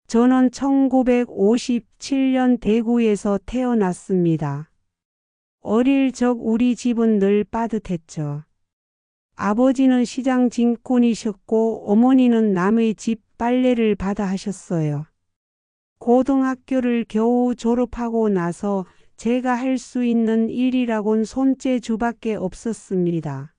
저는 1957년 대구에서 태어났습니다. 어릴 적 우리 집은 늘 빠듯했죠. 아버지는 시장 짐꾼이셨고 어머니는 남의 집 빨래를 받아 하셨어요. 고등학교를 겨우 졸업하고 나서 제가 할 수 있는 일이라곤 손재주밖에 없었습니다.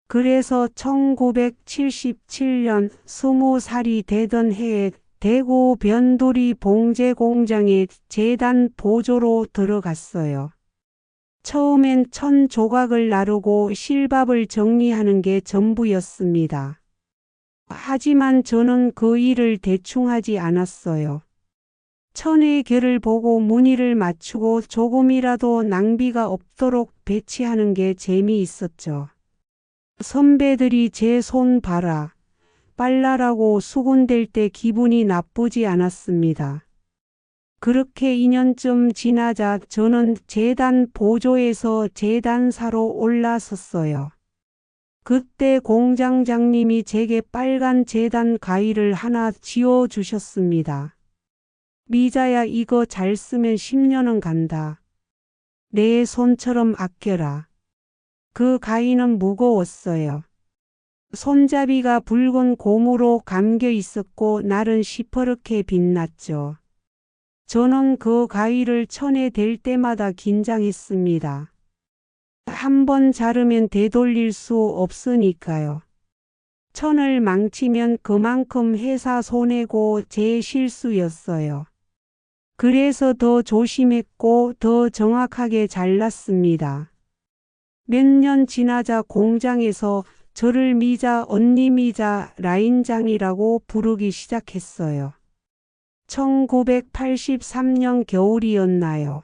그래서 1977년 20살이 되던 해에 대구 변두리 봉제 공장에 재단 보조로 들어갔어요. 처음엔 천 조각을 나르고 실밥을 정리하는 게 전부였습니다. 하지만 저는 그 일을 대충 하지 않았어요. 천의 결을 보고 무늬를 맞추고 조금이라도 낭비가 없도록 배치하는 게 재미있었죠. 선배들이 제 손 봐라, 빨라라고 수군댈 때 기분이 나쁘지 않았습니다. 그렇게 2년쯤 지나자 저는 재단 보조에서 재단사로 올라섰어요. 그때 공장장님이 제게 빨간 재단 가위를 하나 쥐어주셨습니다. 미자야, 이거 잘 쓰면 10년은 간다. 내 손처럼 아껴라. 그 가위는 무거웠어요. 손잡이가 붉은 고무로 감겨 있었고 날은 시퍼렇게 빛났죠. 저는 그 가위를 천에 댈 때마다 긴장했습니다. 한 번 자르면 되돌릴 수 없으니까요. 천을 망치면 그만큼 회사 손해고 제 실수였어요. 그래서 더 조심했고 더 정확하게 잘랐습니다. 몇 년 지나자 공장에서 저를 미자, 언니 미자, 라인장이라고 부르기 시작했어요. 1983년 겨울이었나요?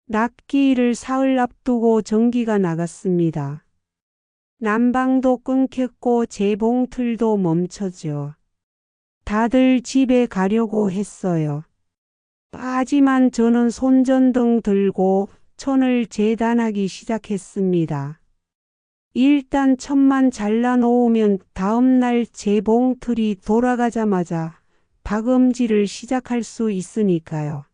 납기일을 사흘 앞두고 전기가 나갔습니다. 난방도 끊겼고 재봉틀도 멈췄죠. 다들 집에 가려고 했어요. 하지만 저는 손전등 들고 천을 재단하기 시작했습니다. 일단 천만 잘라놓으면 다음날 재봉틀이 돌아가자마자 박음질을 시작할 수 있으니까요.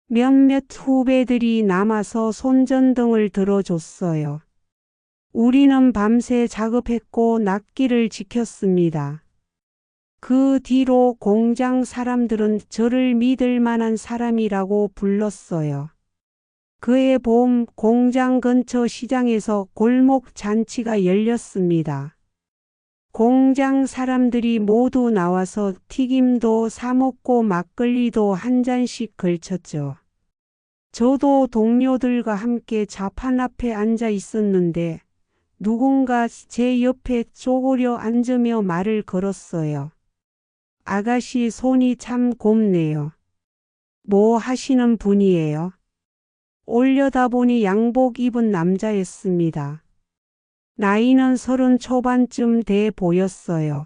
몇몇 후배들이 남아서 손전등을 들어줬어요. 우리는 밤새 작업했고 납기를 지켰습니다. 그 뒤로 공장 사람들은 저를 믿을 만한 사람이라고 불렀어요. 그해 봄 공장 근처 시장에서 골목 잔치가 열렸습니다. 공장 사람들이 모두 나와서 튀김도 사 먹고 막걸리도 한 잔씩 걸쳤죠. 저도 동료들과 함께 자판 앞에 앉아 있었는데 누군가 제 옆에 쪼그려 앉으며 말을 걸었어요. 아가씨 손이 참 곱네요. 뭐 하시는 분이에요? 올려다보니 양복 입은 남자였습니다. 나이는 30 초반쯤 돼 보였어요.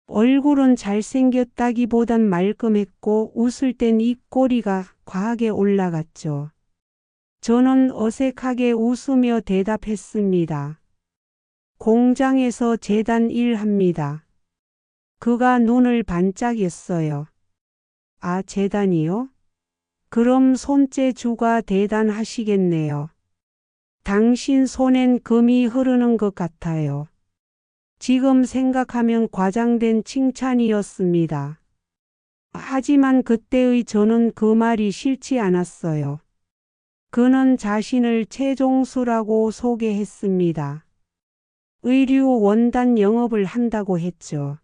얼굴은 잘생겼다기보단 말끔했고 웃을 땐 입꼬리가 과하게 올라갔죠. 저는 어색하게 웃으며 대답했습니다. 공장에서 재단 일합니다. 그가 눈을 반짝였어요. 아, 재단이요? 그럼 손재주가 대단하시겠네요. 당신 손엔 금이 흐르는 것 같아요. 지금 생각하면 과장된 칭찬이었습니다. 하지만 그때의 저는 그 말이 싫지 않았어요. 그는 자신을 최종수라고 소개했습니다. 의류 원단 영업을 한다고 했죠.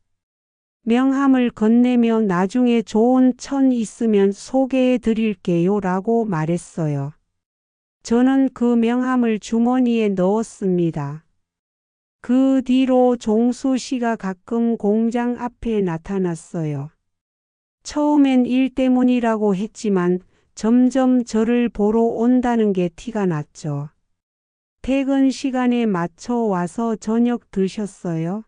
명함을 건네며 나중에 좋은 천 있으면 소개해 드릴게요 라고 말했어요. 저는 그 명함을 주머니에 넣었습니다. 그 뒤로 종수 씨가 가끔 공장 앞에 나타났어요. 처음엔 일 때문이라고 했지만 점점 저를 보러 온다는 게 티가 났죠. 퇴근 시간에 맞춰 와서 저녁 드셨어요?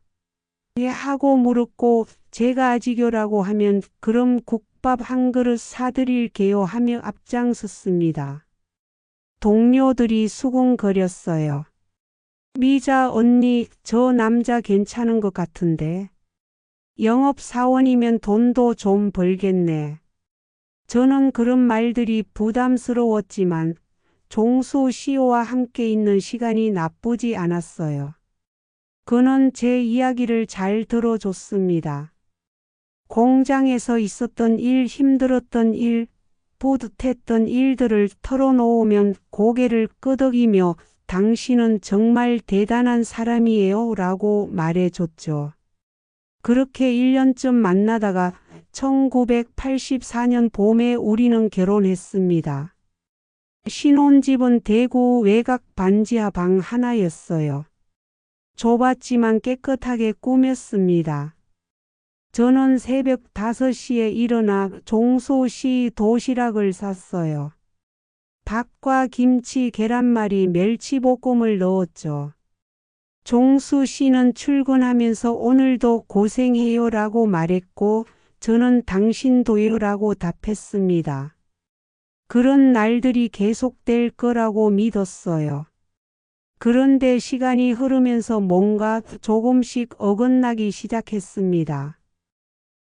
예 하고 물었고 제가 아지교라고 하면 그럼 국밥 한 그릇 사드릴게요 하며 앞장섰습니다. 동료들이 영업사원이면 돈도 좀 벌겠네. 저는 그런 말들이 부담스러웠지만 종수 씨와 함께 있는 시간이 나쁘지 않았어요. 그는 제 이야기를 잘 들어줬습니다. 공장에서 있었던 일, 힘들었던 일, 뿌듯했던 일들을 털어놓으면 고개를 끄덕이며 당신은 정말 대단한 사람이에요 라고 말해줬죠. 그렇게 1년쯤 만나다가 1984년 봄에 우리는 결혼했습니다. 신혼집은 대구 외곽 반지하 방 하나였어요. 좁았지만 깨끗하게 꾸몄습니다. 저는 새벽 5시에 일어나 종수 씨 도시락을 쌌어요. 밥과 김치, 계란말이, 멸치볶음을 넣었죠. 종수 씨는 출근하면서 오늘도 고생해요라고 말했고 저는 당신도요라고 답했습니다. 그런 날들이 계속될 거라고 믿었어요. 그런데 시간이 흐르면서 뭔가 조금씩 어긋나기 시작했습니다.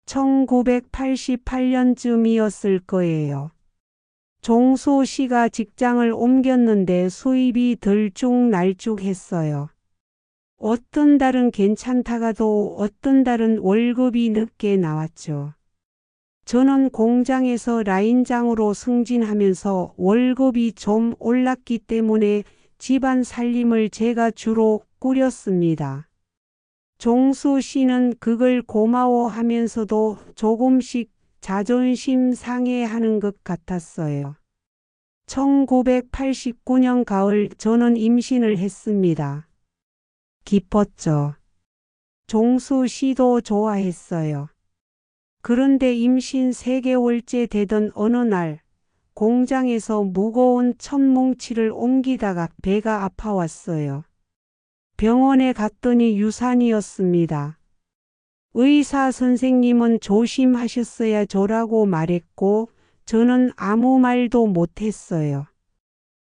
1988년쯤이었을 거예요. 종수 씨가 직장을 옮겼는데 수입이 들쭉날쭉했어요. 어떤 달은 괜찮다가도 어떤 달은 월급이 늦게 나왔죠. 저는 공장에서 라인장으로 승진하면서 월급이 좀 올랐기 때문에 집안 살림을 제가 주로 꾸렸습니다. 종수 씨는 그걸 고마워하면서도 조금씩 자존심 상해하는 것 같았어요. 1989년 가을 저는 임신을 했습니다. 기뻤죠. 종수 씨도 좋아했어요. 그런데 임신 3개월째 되던 어느 날 공장에서 무거운 천뭉치를 옮기다가 배가 아파왔어요. 병원에 갔더니 유산이었습니다. 의사 선생님은 조심하셨어야 조라고 말했고 저는 아무 말도 못했어요.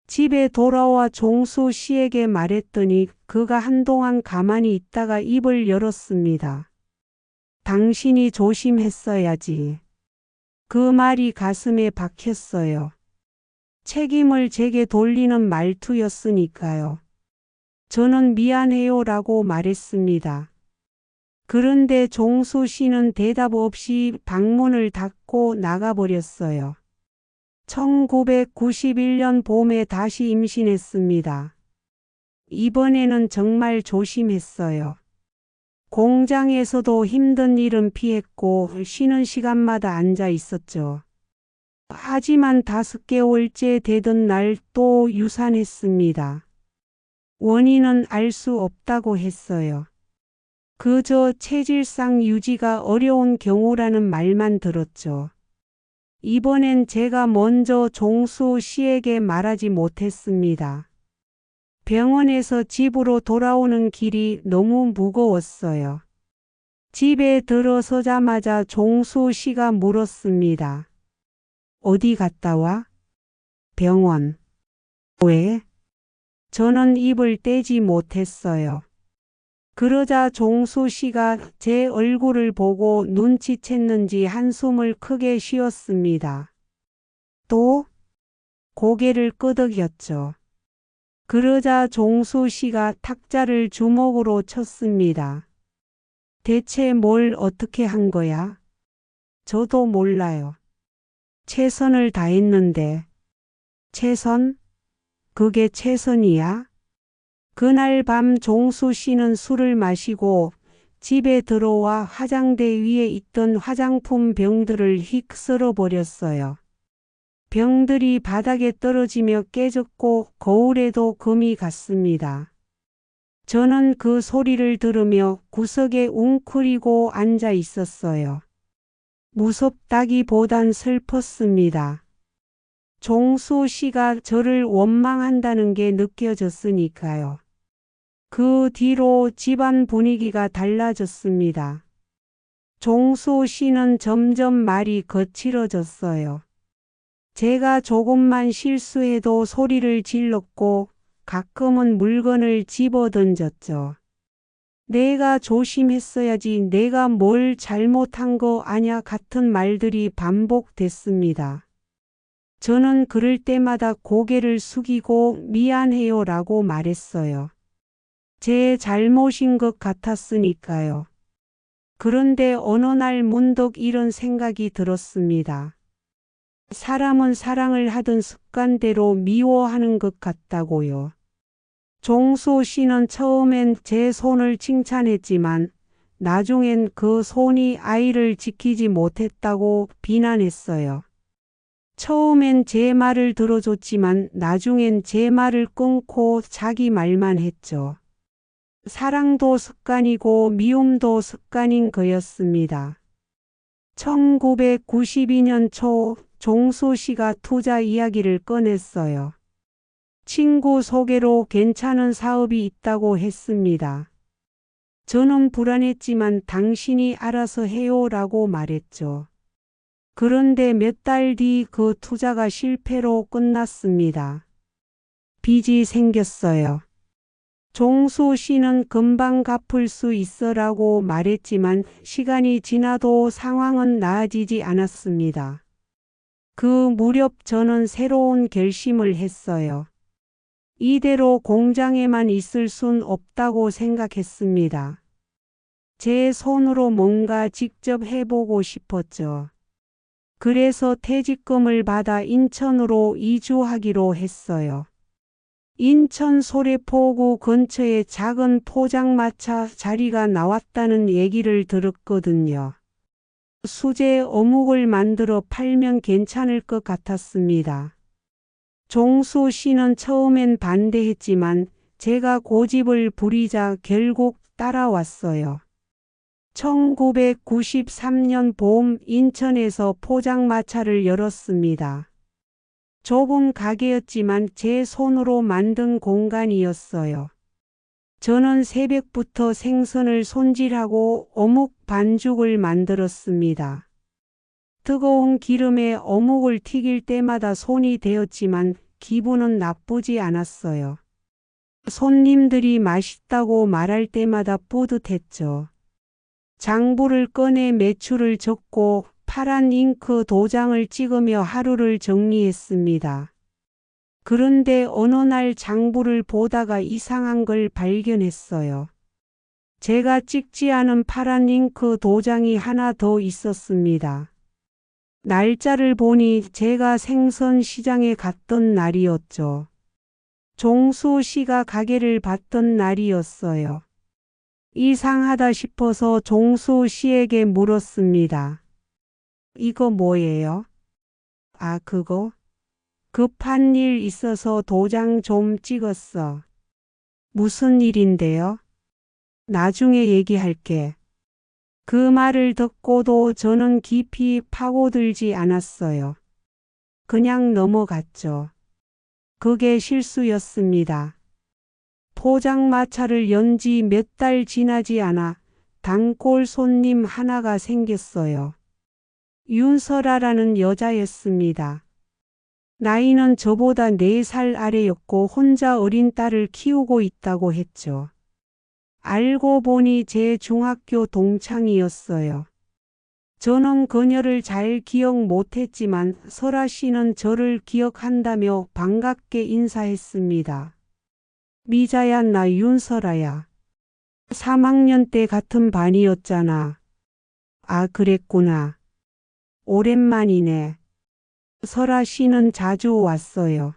집에 돌아와 종수 씨에게 말했더니 그가 한동안 가만히 있다가 입을 열었습니다. 당신이 조심했어야지. 그 말이 가슴에 박혔어요. 책임을 제게 돌리는 말투였으니까요. 저는 미안해요라고 말했습니다. 그런데 종수 씨는 대답 없이 방문을 닫고 나가버렸어요. 1991년 봄에 다시 임신했습니다. 이번에는 정말 조심했어요. 공장에서도 힘든 일은 피했고 쉬는 시간마다 앉아 있었죠. 하지만 5개월째 되던 날 또 유산했습니다. 원인은 알 수 없다고 했어요. 그저 체질상 유지가 어려운 경우라는 말만 들었죠. 이번엔 제가 먼저 종수 씨에게 말하지 못했습니다. 병원에서 집으로 돌아오는 길이 너무 무거웠어요. 집에 들어서자마자 종수 씨가 물었습니다. 어디 갔다 와? 병원. 왜? 저는 입을 떼지 못했어요. 그러자 종수 씨가 제 얼굴을 보고 눈치챘는지 한숨을 크게 쉬었습니다. 또? 고개를 끄덕였죠. 그러자 종수 씨가 탁자를 주먹으로 쳤습니다. 대체 뭘 어떻게 한 거야? 저도 몰라요. 최선을 다했는데. 최선? 그게 최선이야? 그날 밤 종수 씨는 술을 마시고 집에 들어와 화장대 위에 있던 화장품 병들을 휙 쓸어버렸어요. 병들이 바닥에 떨어지며 깨졌고 거울에도 금이 갔습니다. 저는 그 소리를 들으며 구석에 웅크리고 앉아 있었어요. 무섭다기보단 슬펐습니다. 종수 씨가 저를 원망한다는 게 느껴졌으니까요. 그 뒤로 집안 분위기가 달라졌습니다. 종수 씨는 점점 말이 거칠어졌어요. 제가 조금만 실수해도 소리를 질렀고 가끔은 물건을 집어던졌죠. 내가 조심했어야지, 내가 뭘 잘못한 거 아냐 같은 말들이 반복됐습니다. 저는 그럴 때마다 고개를 숙이고 미안해요 라고 말했어요. 제 잘못인 것 같았으니까요. 그런데 어느 날 문득 이런 생각이 들었습니다. 사람은 사랑을 하던 습관대로 미워하는 것 같다고요. 종수 씨는 처음엔 제 손을 칭찬했지만 나중엔 그 손이 아이를 지키지 못했다고 비난했어요. 처음엔 제 말을 들어줬지만 나중엔 제 말을 끊고 자기 말만 했죠. 사랑도 습관이고 미움도 습관인 거였습니다. 1992년 초 종수 씨가 투자 이야기를 꺼냈어요. 친구 소개로 괜찮은 사업이 있다고 했습니다. 저는 불안했지만 당신이 알아서 해요라고 말했죠. 그런데 몇 달 뒤 그 투자가 실패로 끝났습니다. 빚이 생겼어요. 종수 씨는 금방 갚을 수 있어라고 말했지만 시간이 지나도 상황은 나아지지 않았습니다. 그 무렵 저는 새로운 결심을 했어요. 이대로 공장에만 있을 순 없다고 생각했습니다. 제 손으로 뭔가 직접 해보고 싶었죠. 그래서 퇴직금을 받아 인천으로 이주하기로 했어요. 인천 소래포구 근처에 작은 포장마차 자리가 나왔다는 얘기를 들었거든요. 수제 어묵을 만들어 팔면 괜찮을 것 같았습니다. 종수 씨는 처음엔 반대했지만 제가 고집을 부리자 결국 따라왔어요. 1993년 봄 인천에서 포장마차를 열었습니다. 좁은 가게였지만 제 손으로 만든 공간이었어요. 저는 새벽부터 생선을 손질하고 어묵 반죽을 만들었습니다. 뜨거운 기름에 어묵을 튀길 때마다 손이 데었지만 기분은 나쁘지 않았어요. 손님들이 맛있다고 말할 때마다 뿌듯했죠. 장부를 꺼내 매출을 적고 파란 잉크 도장을 찍으며 하루를 정리했습니다. 그런데 어느 날 장부를 보다가 이상한 걸 발견했어요. 제가 찍지 않은 파란 잉크 도장이 하나 더 있었습니다. 날짜를 보니 제가 생선 시장에 갔던 날이었죠. 종수 씨가 가게를 봤던 날이었어요. 이상하다 싶어서 종수 씨에게 물었습니다. 이거 뭐예요? 아, 그거? 급한 일 있어서 도장 좀 찍었어. 무슨 일인데요? 나중에 얘기할게. 그 말을 듣고도 저는 깊이 파고들지 않았어요. 그냥 넘어갔죠. 그게 실수였습니다. 포장마차를 연 지 몇 달 지나지 않아 단골 손님 하나가 생겼어요. 윤설아라는 여자였습니다. 나이는 저보다 4살 아래였고 혼자 어린 딸을 키우고 있다고 했죠. 알고 보니 제 중학교 동창이었어요. 저는 그녀를 잘 기억 못했지만 설아 씨는 저를 기억한다며 반갑게 인사했습니다. 미자야, 나 윤설아야. 3학년 때 같은 반이었잖아. 아, 그랬구나. 오랜만이네. 설아 씨는 자주 왔어요.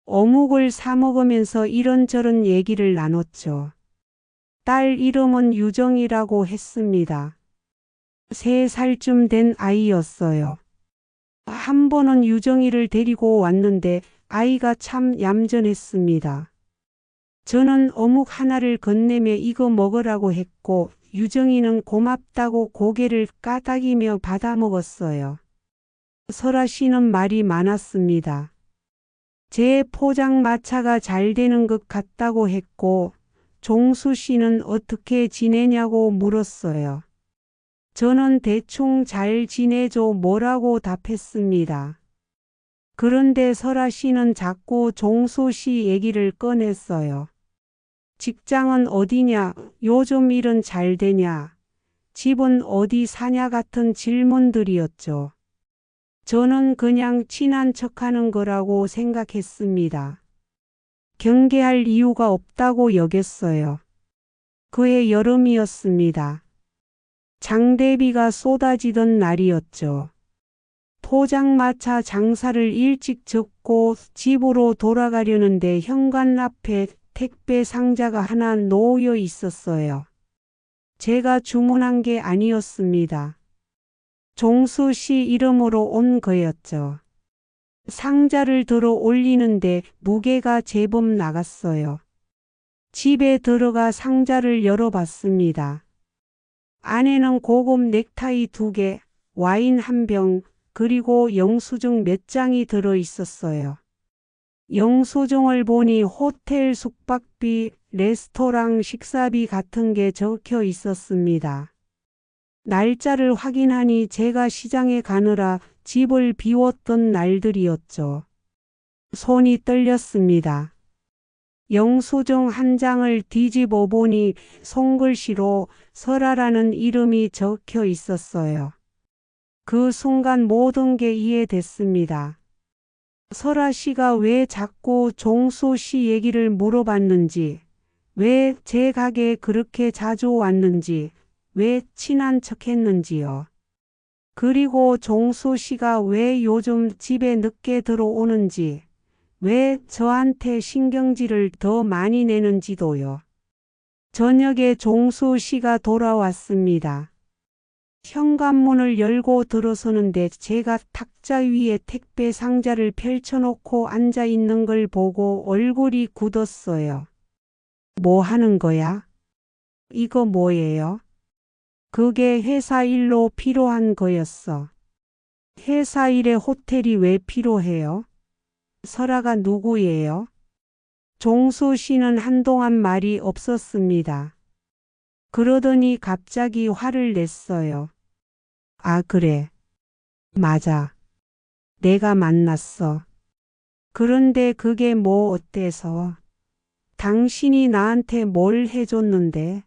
어묵을 사 먹으면서 이런저런 얘기를 나눴죠. 딸 이름은 유정이라고 했습니다. 3살쯤 된 아이였어요. 한 번은 유정이를 데리고 왔는데 아이가 참 얌전했습니다. 저는 어묵 하나를 건네며 이거 먹으라고 했고 유정이는 고맙다고 고개를 까닥이며 받아 먹었어요. 설아 씨는 말이 많았습니다. 제 포장마차가 잘 되는 것 같다고 했고 종수 씨는 어떻게 지내냐고 물었어요. 저는 대충 잘 지내죠 뭐라고 답했습니다. 그런데 설아 씨는 자꾸 종수 씨 얘기를 꺼냈어요. 직장은 어디냐? 요즘 일은 잘 되냐? 집은 어디 사냐? 같은 질문들이었죠. 저는 그냥 친한 척하는 거라고 생각했습니다. 경계할 이유가 없다고 여겼어요. 그해 여름이었습니다. 장대비가 쏟아지던 날이었죠. 포장마차 장사를 일찍 접고 집으로 돌아가려는데 현관 앞에 택배 상자가 하나 놓여 있었어요. 제가 주문한 게 아니었습니다. 종수 씨 이름으로 온 거였죠. 상자를 들어 올리는데 무게가 제법 나갔어요. 집에 들어가 상자를 열어봤습니다. 안에는 고급 넥타이 2개, 와인 1병, 그리고 영수증 몇 장이 들어 있었어요. 영수증을 보니 호텔 숙박비, 레스토랑 식사비 같은 게 적혀 있었습니다. 날짜를 확인하니 제가 시장에 가느라 집을 비웠던 날들이었죠. 손이 떨렸습니다. 영수증 한 장을 뒤집어 보니 손글씨로 설아라는 이름이 적혀 있었어요. 그 순간 모든 게 이해됐습니다. 설아 씨가 왜 자꾸 종수 씨 얘기를 물어봤는지, 왜 제 가게에 그렇게 자주 왔는지, 왜 친한 척했는지요. 그리고 종수 씨가 왜 요즘 집에 늦게 들어오는지, 왜 저한테 신경질을 더 많이 내는지도요. 저녁에 종수 씨가 돌아왔습니다. 현관문을 열고 들어서는데 제가 탁자 위에 택배 상자를 펼쳐놓고 앉아 있는 걸 보고 얼굴이 굳었어요. 뭐 하는 거야? 이거 뭐예요? 그게 회사 일로 필요한 거였어. 회사 일에 호텔이 왜 필요해요? 설아가 누구예요? 종수 씨는 한동안 말이 없었습니다. 그러더니 갑자기 화를 냈어요. 아, 그래. 맞아. 내가 만났어. 그런데 그게 뭐 어때서? 당신이 나한테 뭘 해줬는데?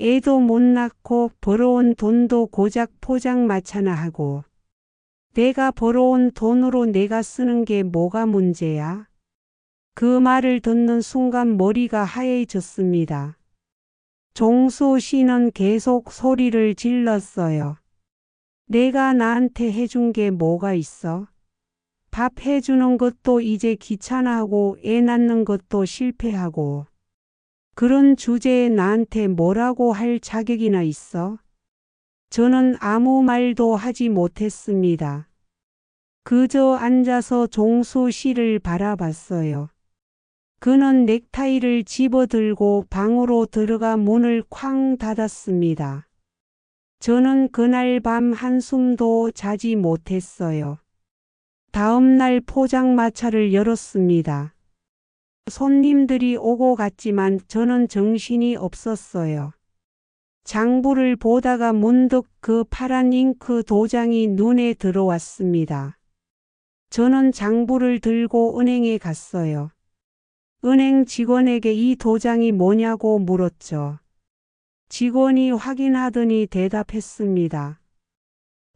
애도 못 낳고 벌어온 돈도 고작 포장마차나 하고. 내가 벌어온 돈으로 내가 쓰는 게 뭐가 문제야? 그 말을 듣는 순간 머리가 하얘졌습니다. 종수 씨는 계속 소리를 질렀어요. 내가 나한테 해준 게 뭐가 있어? 밥 해주는 것도 이제 귀찮아하고 애 낳는 것도 실패하고. 그런 주제에 나한테 뭐라고 할 자격이나 있어? 저는 아무 말도 하지 못했습니다. 그저 앉아서 종수 씨를 바라봤어요. 그는 넥타이를 집어들고 방으로 들어가 문을 쾅 닫았습니다. 저는 그날 밤 한숨도 자지 못했어요. 다음 날 포장마차를 열었습니다. 손님들이 오고 갔지만 저는 정신이 없었어요. 장부를 보다가 문득 그 파란 잉크 도장이 눈에 들어왔습니다. 저는 장부를 들고 은행에 갔어요. 은행 직원에게 이 도장이 뭐냐고 물었죠. 직원이 확인하더니 대답했습니다.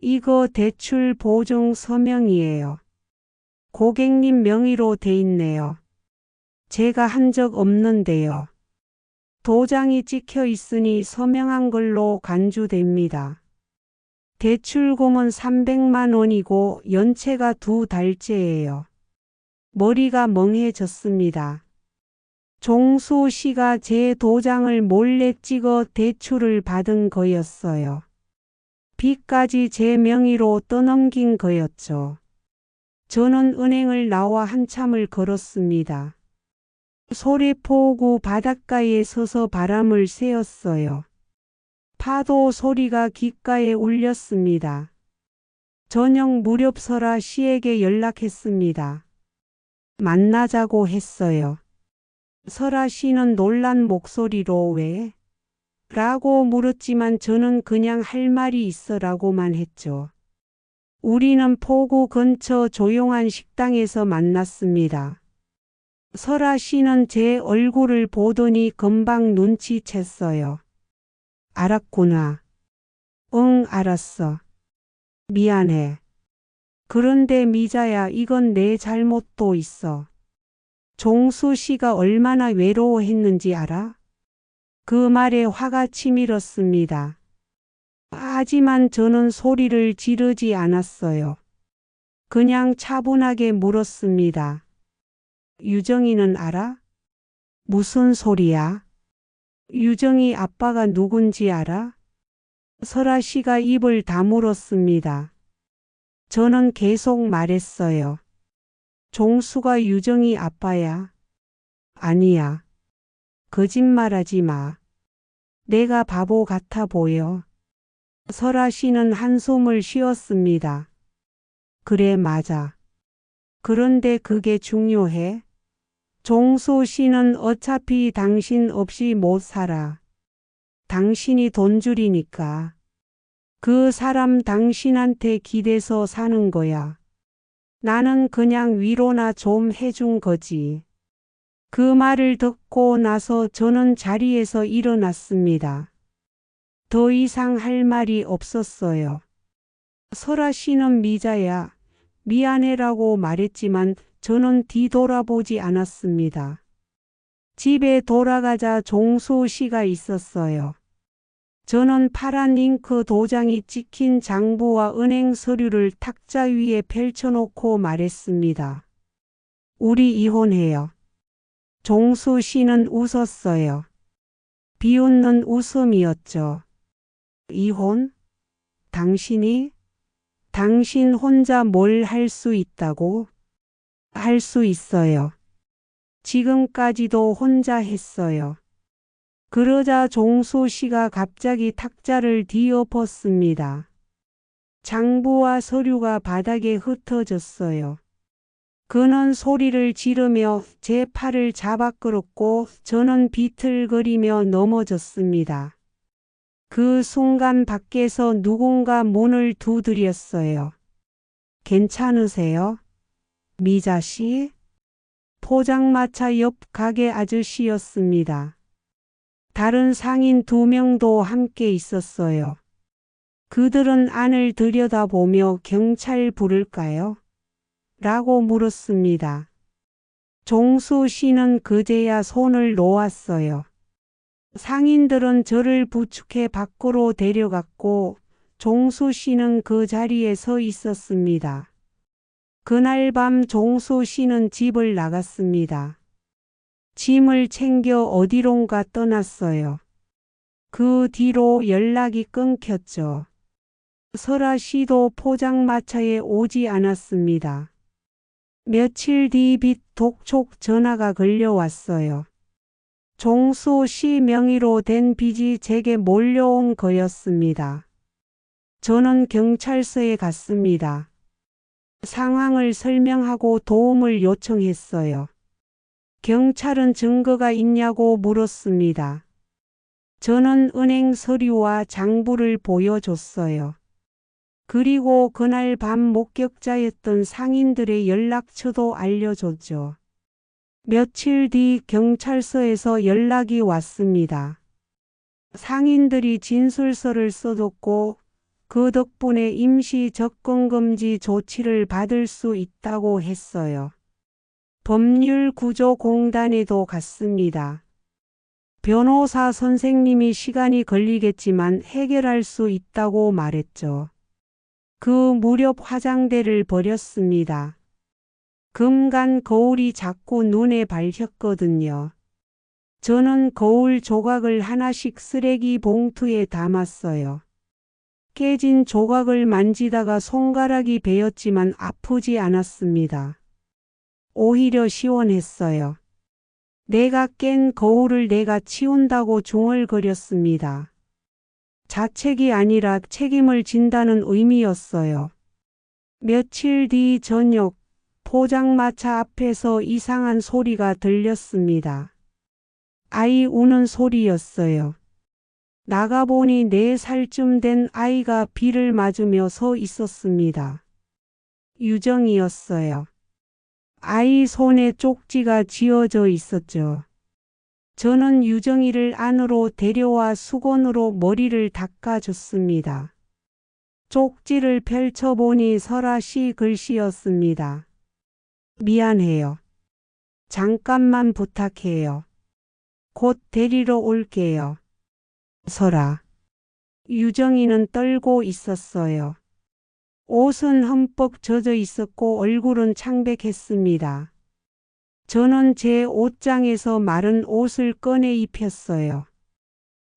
이거 대출 보증 서명이에요. 고객님 명의로 돼 있네요. 제가 한 적 없는데요. 도장이 찍혀 있으니 서명한 걸로 간주됩니다. 대출금은 300만 원이고 연체가 2달째예요. 머리가 멍해졌습니다. 종수 씨가 제 도장을 몰래 찍어 대출을 받은 거였어요. 빚까지 제 명의로 떠넘긴 거였죠. 저는 은행을 나와 한참을 걸었습니다. 소래포구 바닷가에 서서 바람을 쐬었어요. 파도 소리가 귓가에 울렸습니다. 저녁 무렵 설아 씨에게 연락했습니다. 만나자고 했어요. 설아 씨는 놀란 목소리로 왜? 라고 물었지만 저는 그냥 할 말이 있어라고만 했죠. 우리는 포구 근처 조용한 식당에서 만났습니다. 설아 씨는 제 얼굴을 보더니 금방 눈치챘어요. 알았구나. 응, 알았어. 미안해. 그런데 미자야, 이건 내 잘못도 있어. 종수 씨가 얼마나 외로워했는지 알아? 그 말에 화가 치밀었습니다. 하지만 저는 소리를 지르지 않았어요. 그냥 차분하게 물었습니다. 유정이는 알아? 무슨 소리야? 유정이 아빠가 누군지 알아? 설아 씨가 입을 다물었습니다. 저는 계속 말했어요. 종수가 유정이 아빠야. 아니야. 거짓말하지 마. 내가 바보 같아 보여. 설아 씨는 한숨을 쉬었습니다. 그래, 맞아. 그런데 그게 중요해? 종수 씨는 어차피 당신 없이 못 살아. 당신이 돈줄이니까. 그 사람 당신한테 기대서 사는 거야. 나는 그냥 위로나 좀 해준 거지. 그 말을 듣고 나서 저는 자리에서 일어났습니다. 더 이상 할 말이 없었어요. 설아 씨는 미자야, 미안해라고 말했지만 저는 뒤돌아보지 않았습니다. 집에 돌아가자 종수 씨가 있었어요. 저는 파란 잉크 도장이 찍힌 장부와 은행 서류를 탁자 위에 펼쳐놓고 말했습니다. 우리 이혼해요. 종수 씨는 웃었어요. 비웃는 웃음이었죠. 이혼? 당신이? 당신 혼자 뭘 할 수 있다고? 할 수 있어요. 지금까지도 혼자 했어요. 그러자 종수 씨가 갑자기 탁자를 뒤엎었습니다. 장부와 서류가 바닥에 흩어졌어요. 그는 소리를 지르며 제 팔을 잡아 끌었고 저는 비틀거리며 넘어졌습니다. 그 순간 밖에서 누군가 문을 두드렸어요. 괜찮으세요? 미자 씨? 포장마차 옆 가게 아저씨였습니다. 다른 상인 2명도 함께 있었어요. 그들은 안을 들여다보며 경찰 부를까요? 라고 물었습니다. 종수 씨는 그제야 손을 놓았어요. 상인들은 저를 부축해 밖으로 데려갔고 종수 씨는 그 자리에 서 있었습니다. 그날 밤 종수 씨는 집을 나갔습니다. 짐을 챙겨 어디론가 떠났어요. 그 뒤로 연락이 끊겼죠. 설아 씨도 포장마차에 오지 않았습니다. 며칠 뒤 빚 독촉 전화가 걸려왔어요. 종수 씨 명의로 된 빚이 제게 몰려온 거였습니다. 저는 경찰서에 갔습니다. 상황을 설명하고 도움을 요청했어요. 경찰은 증거가 있냐고 물었습니다. 저는 은행 서류와 장부를 보여줬어요. 그리고 그날 밤 목격자였던 상인들의 연락처도 알려줬죠. 며칠 뒤 경찰서에서 연락이 왔습니다. 상인들이 진술서를 써줬고 그 덕분에 임시 접근금지 조치를 받을 수 있다고 했어요. 법률구조공단에도 갔습니다. 변호사 선생님이 시간이 걸리겠지만 해결할 수 있다고 말했죠. 그 무렵 화장대를 버렸습니다. 금간 거울이 자꾸 눈에 밟혔거든요. 저는 거울 조각을 하나씩 쓰레기 봉투에 담았어요. 깨진 조각을 만지다가 손가락이 베었지만 아프지 않았습니다. 오히려 시원했어요. 내가 깬 거울을 내가 치운다고 중얼거렸습니다. 자책이 아니라 책임을 진다는 의미였어요. 며칠 뒤 저녁, 포장마차 앞에서 이상한 소리가 들렸습니다. 아이 우는 소리였어요. 나가보니 4살쯤 된 아이가 비를 맞으며 서 있었습니다. 유정이었어요. 아이 손에 쪽지가 쥐어져 있었죠. 저는 유정이를 안으로 데려와 수건으로 머리를 닦아줬습니다. 쪽지를 펼쳐보니 설아 씨 글씨였습니다. 미안해요. 잠깐만 부탁해요. 곧 데리러 올게요. 설아. 유정이는 떨고 있었어요. 옷은 흠뻑 젖어 있었고 얼굴은 창백했습니다. 저는 제 옷장에서 마른 옷을 꺼내 입혔어요.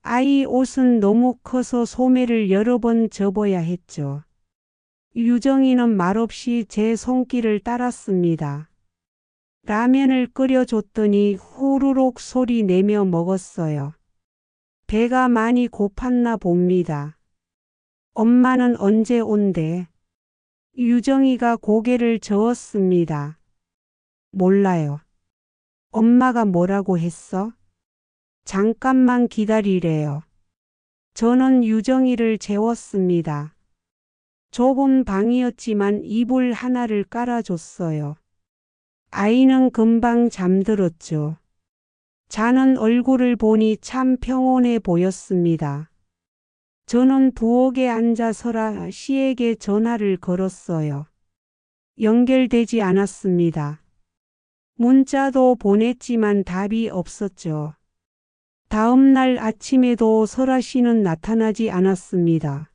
아이 옷은 너무 커서 소매를 여러 번 접어야 했죠. 유정이는 말없이 제 손길을 따랐습니다. 라면을 끓여줬더니 후루룩 소리 내며 먹었어요. 배가 많이 고팠나 봅니다. 엄마는 언제 온대? 유정이가 고개를 저었습니다. 몰라요. 엄마가 뭐라고 했어? 잠깐만 기다리래요. 저는 유정이를 재웠습니다. 좁은 방이었지만 이불 하나를 깔아줬어요. 아이는 금방 잠들었죠. 자는 얼굴을 보니 참 평온해 보였습니다. 저는 부엌에 앉아 설아 씨에게 전화를 걸었어요. 연결되지 않았습니다. 문자도 보냈지만 답이 없었죠. 다음 날 아침에도 설아 씨는 나타나지 않았습니다.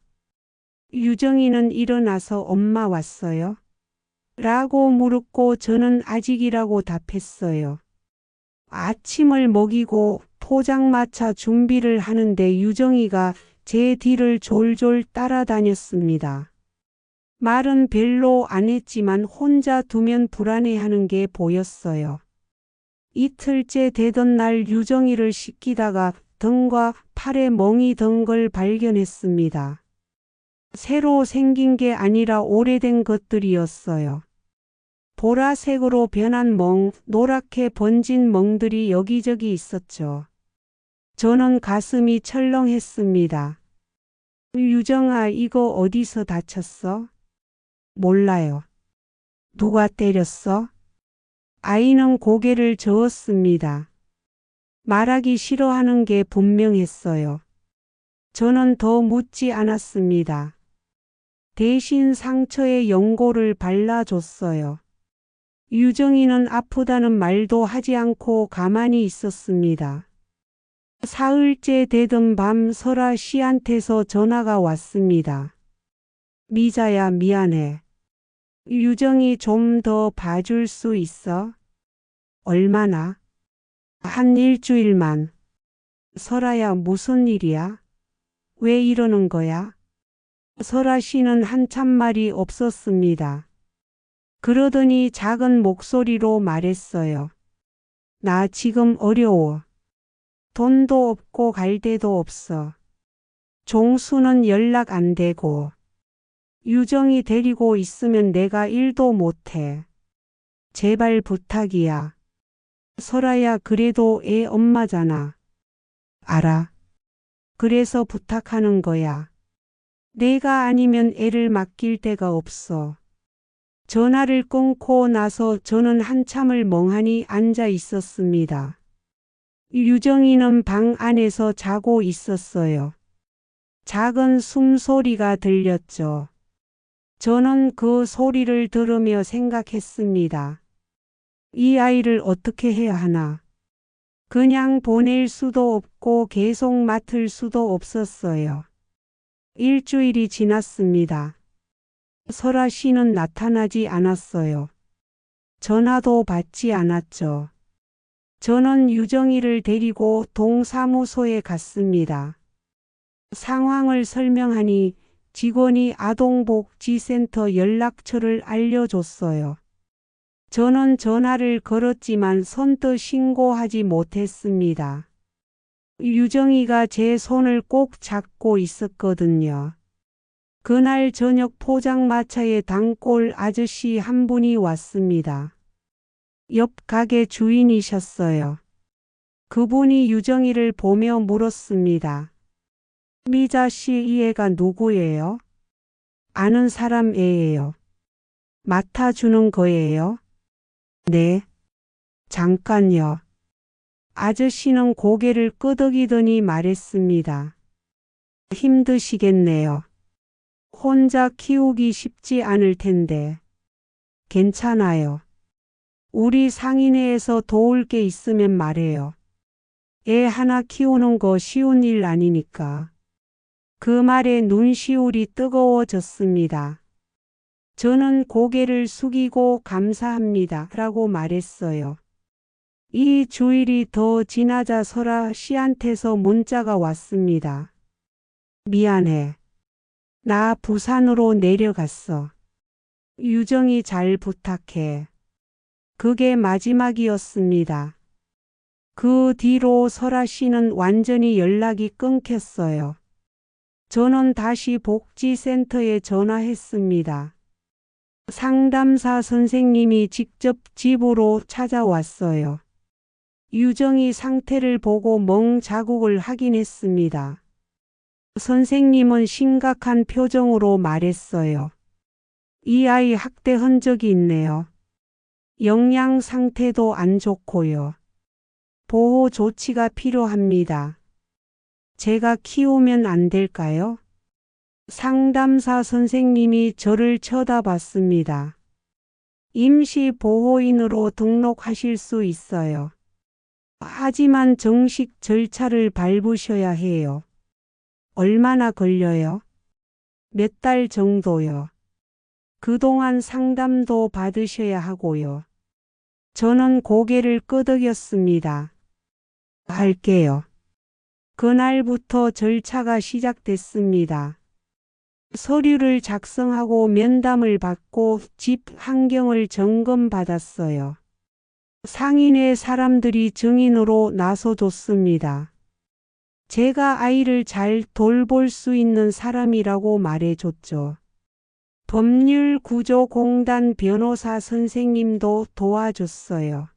유정이는 일어나서 엄마 왔어요? 라고 물었고 저는 아직이라고 답했어요. 아침을 먹이고 포장마차 준비를 하는데 유정이가 제 뒤를 졸졸 따라다녔습니다. 말은 별로 안 했지만 혼자 두면 불안해하는 게 보였어요. 이틀째 되던 날 유정이를 씻기다가 등과 팔에 멍이 든 걸 발견했습니다. 새로 생긴 게 아니라 오래된 것들이었어요. 보라색으로 변한 멍, 노랗게 번진 멍들이 여기저기 있었죠. 저는 가슴이 철렁했습니다. 유정아, 이거 어디서 다쳤어? 몰라요. 누가 때렸어? 아이는 고개를 저었습니다. 말하기 싫어하는 게 분명했어요. 저는 더 묻지 않았습니다. 대신 상처에 연고를 발라줬어요. 유정이는 아프다는 말도 하지 않고 가만히 있었습니다. 사흘째 되던 밤 설아 씨한테서 전화가 왔습니다. 미자야, 미안해. 유정이 좀 더 봐줄 수 있어? 얼마나? 한 일주일만. 설아야, 무슨 일이야? 왜 이러는 거야? 설아 씨는 한참 말이 없었습니다. 그러더니 작은 목소리로 말했어요. 나 지금 어려워. 돈도 없고 갈 데도 없어. 종수는 연락 안 되고. 유정이 데리고 있으면 내가 일도 못해. 제발 부탁이야. 설아야, 그래도 애 엄마잖아. 알아. 그래서 부탁하는 거야. 내가 아니면 애를 맡길 데가 없어. 전화를 끊고 나서 저는 한참을 멍하니 앉아 있었습니다. 유정이는 방 안에서 자고 있었어요. 작은 숨소리가 들렸죠. 저는 그 소리를 들으며 생각했습니다. 이 아이를 어떻게 해야 하나? 그냥 보낼 수도 없고 계속 맡을 수도 없었어요. 일주일이 지났습니다. 설아 씨는 나타나지 않았어요. 전화도 받지 않았죠. 저는 유정이를 데리고 동사무소에 갔습니다. 상황을 설명하니 직원이 아동복지센터 연락처를 알려줬어요. 저는 전화를 걸었지만 선뜻 신고하지 못했습니다. 유정이가 제 손을 꼭 잡고 있었거든요. 그날 저녁 포장마차에 단골 아저씨 한 분이 왔습니다. 옆 가게 주인이셨어요. 그분이 유정이를 보며 물었습니다. 미자 씨, 이 애가 누구예요? 아는 사람 애예요. 맡아주는 거예요? 네, 잠깐요. 아저씨는 고개를 끄덕이더니 말했습니다. 힘드시겠네요. 혼자 키우기 쉽지 않을 텐데. 괜찮아요. 우리 상인회에서 도울 게 있으면 말해요. 애 하나 키우는 거 쉬운 일 아니니까. 그 말에 눈시울이 뜨거워졌습니다. 저는 고개를 숙이고 감사합니다 라고 말했어요. 이 주일이 더 지나자 설아 씨한테서 문자가 왔습니다. 미안해. 나 부산으로 내려갔어. 유정이 잘 부탁해. 그게 마지막이었습니다. 그 뒤로 설아 씨는 완전히 연락이 끊겼어요. 저는 다시 복지센터에 전화했습니다. 상담사 선생님이 직접 집으로 찾아왔어요. 유정이 상태를 보고 멍 자국을 확인했습니다. 선생님은 심각한 표정으로 말했어요. 이 아이 학대 흔적이 있네요. 영양 상태도 안 좋고요. 보호 조치가 필요합니다. 제가 키우면 안 될까요? 상담사 선생님이 저를 쳐다봤습니다. 임시 보호인으로 등록하실 수 있어요. 하지만 정식 절차를 밟으셔야 해요. 얼마나 걸려요? 몇 달 정도요. 그동안 상담도 받으셔야 하고요. 저는 고개를 끄덕였습니다. 할게요. 그날부터 절차가 시작됐습니다. 서류를 작성하고 면담을 받고 집 환경을 점검받았어요. 상인회 사람들이 증인으로 나서줬습니다. 제가 아이를 잘 돌볼 수 있는 사람이라고 말해줬죠. 법률구조공단 변호사 선생님도 도와줬어요.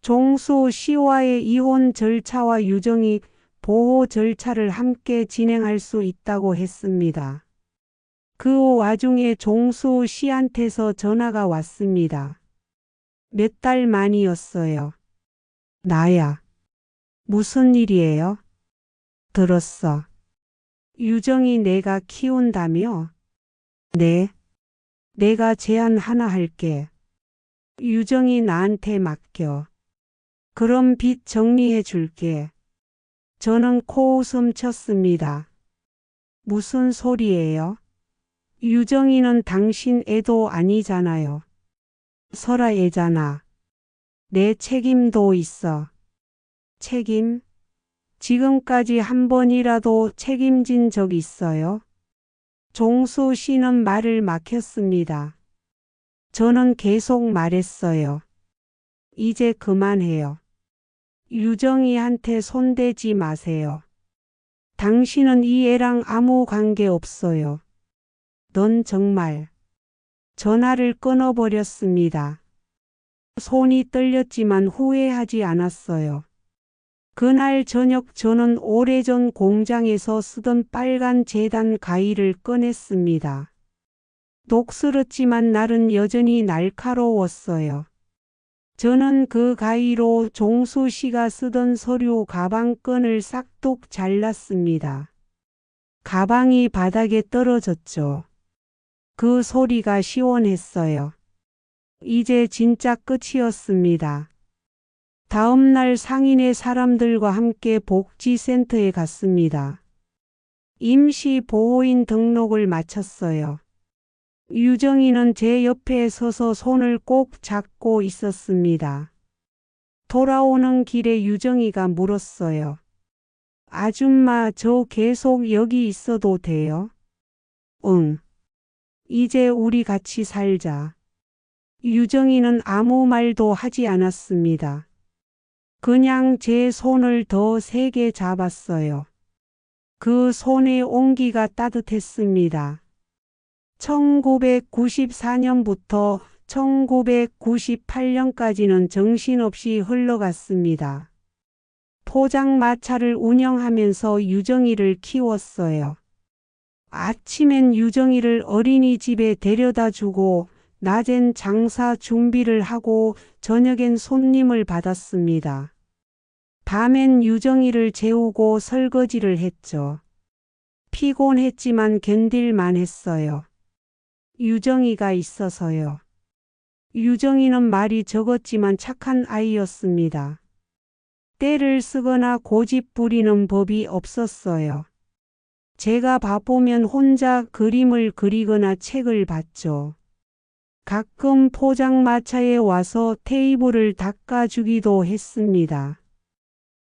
종수 씨와의 이혼 절차와 유정이 보호 절차를 함께 진행할 수 있다고 했습니다. 그 와중에 종수 씨한테서 전화가 왔습니다. 몇 달 만이었어요. 나야. 무슨 일이에요? 들었어. 유정이 내가 키운다며? 네. 내가 제안 하나 할게. 유정이 나한테 맡겨. 그럼 빚 정리해 줄게. 저는 코웃음 쳤습니다. 무슨 소리예요? 유정이는 당신 애도 아니잖아요. 설아 애잖아. 내 책임도 있어. 책임? 지금까지 한 번이라도 책임진 적 있어요? 종수 씨는 말을 막혔습니다. 저는 계속 말했어요. 이제 그만해요. 유정이한테 손대지 마세요. 당신은 이 애랑 아무 관계 없어요. 넌 정말. 전화를 끊어버렸습니다. 손이 떨렸지만 후회하지 않았어요. 그날 저녁 저는 오래전 공장에서 쓰던 빨간 재단 가위를 꺼냈습니다. 녹슬었지만 날은 여전히 날카로웠어요. 저는 그 가위로 종수 씨가 쓰던 서류 가방끈을 싹둑 잘랐습니다. 가방이 바닥에 떨어졌죠. 그 소리가 시원했어요. 이제 진짜 끝이었습니다. 다음 날 상인회 사람들과 함께 복지센터에 갔습니다. 임시 보호인 등록을 마쳤어요. 유정이는 제 옆에 서서 손을 꼭 잡고 있었습니다. 돌아오는 길에 유정이가 물었어요. 아줌마, 저 계속 여기 있어도 돼요? 응. 이제 우리 같이 살자. 유정이는 아무 말도 하지 않았습니다. 그냥 제 손을 더 세게 잡았어요. 그 손의 온기가 따뜻했습니다. 1994년부터 1998년까지는 정신없이 흘러갔습니다. 포장마차를 운영하면서 유정이를 키웠어요. 아침엔 유정이를 어린이집에 데려다 주고 낮엔 장사 준비를 하고 저녁엔 손님을 받았습니다. 밤엔 유정이를 재우고 설거지를 했죠. 피곤했지만 견딜만 했어요. 유정이가 있어서요. 유정이는 말이 적었지만 착한 아이였습니다. 떼를 쓰거나 고집 부리는 법이 없었어요. 제가 바쁘면 혼자 그림을 그리거나 책을 봤죠. 가끔 포장마차에 와서 테이블을 닦아주기도 했습니다.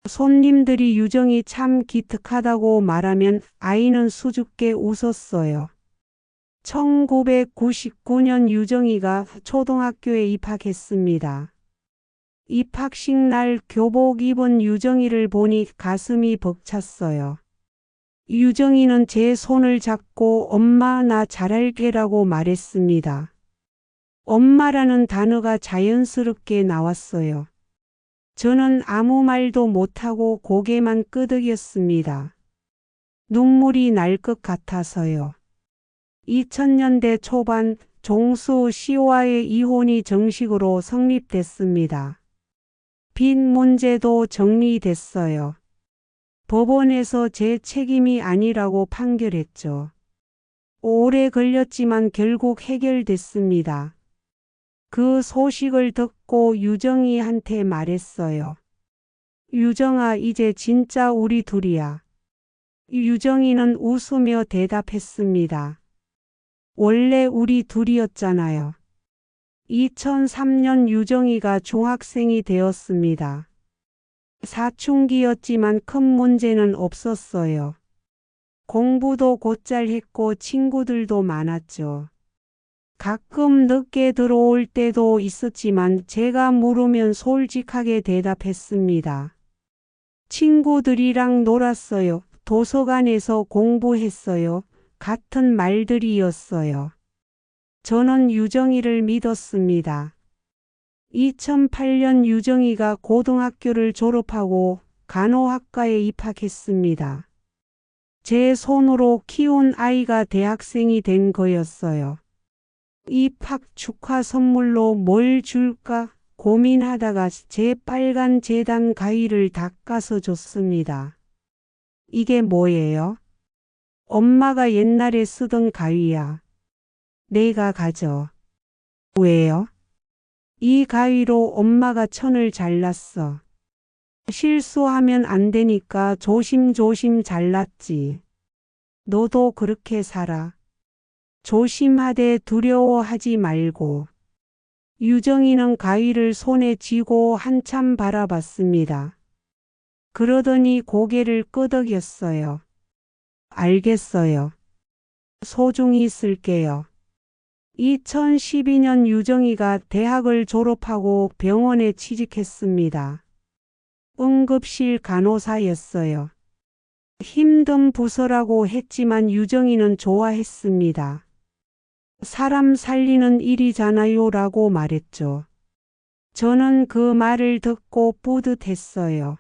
손님들이 유정이 참 기특하다고 말하면 아이는 수줍게 웃었어요. 1999년 유정이가 초등학교에 입학했습니다. 입학식 날 교복 입은 유정이를 보니 가슴이 벅찼어요. 유정이는 제 손을 잡고 엄마 나 잘할게라고 말했습니다. 엄마라는 단어가 자연스럽게 나왔어요. 저는 아무 말도 못하고 고개만 끄덕였습니다. 눈물이 날 것 같아서요. 2000년대 초반 종수 씨와의 이혼이 정식으로 성립됐습니다. 빚 문제도 정리됐어요. 법원에서 제 책임이 아니라고 판결했죠. 오래 걸렸지만 결국 해결됐습니다. 그 소식을 듣고 유정이한테 말했어요. 유정아, 이제 진짜 우리 둘이야. 유정이는 웃으며 대답했습니다. 원래 우리 둘이었잖아요. 2003년 유정이가 중학생이 되었습니다. 사춘기였지만 큰 문제는 없었어요. 공부도 곧잘 했고 친구들도 많았죠. 가끔 늦게 들어올 때도 있었지만 제가 물으면 솔직하게 대답했습니다. 친구들이랑 놀았어요. 도서관에서 공부했어요. 같은 말들이었어요. 저는 유정이를 믿었습니다. 2008년 유정이가 고등학교를 졸업하고 간호학과에 입학했습니다. 제 손으로 키운 아이가 대학생이 된 거였어요. 입학 축하 선물로 뭘 줄까 고민하다가 제 빨간 재단 가위를 닦아서 줬습니다. 이게 뭐예요? 엄마가 옛날에 쓰던 가위야. 내가 가져. 왜요? 이 가위로 엄마가 천을 잘랐어. 실수하면 안 되니까 조심조심 잘랐지. 너도 그렇게 살아. 조심하되 두려워하지 말고. 유정이는 가위를 손에 쥐고 한참 바라봤습니다. 그러더니 고개를 끄덕였어요. 알겠어요. 소중히 쓸게요. 2012년 유정이가 대학을 졸업하고 병원에 취직했습니다. 응급실 간호사였어요. 힘든 부서라고 했지만 유정이는 좋아했습니다. 사람 살리는 일이잖아요 라고 말했죠. 저는 그 말을 듣고 뿌듯했어요.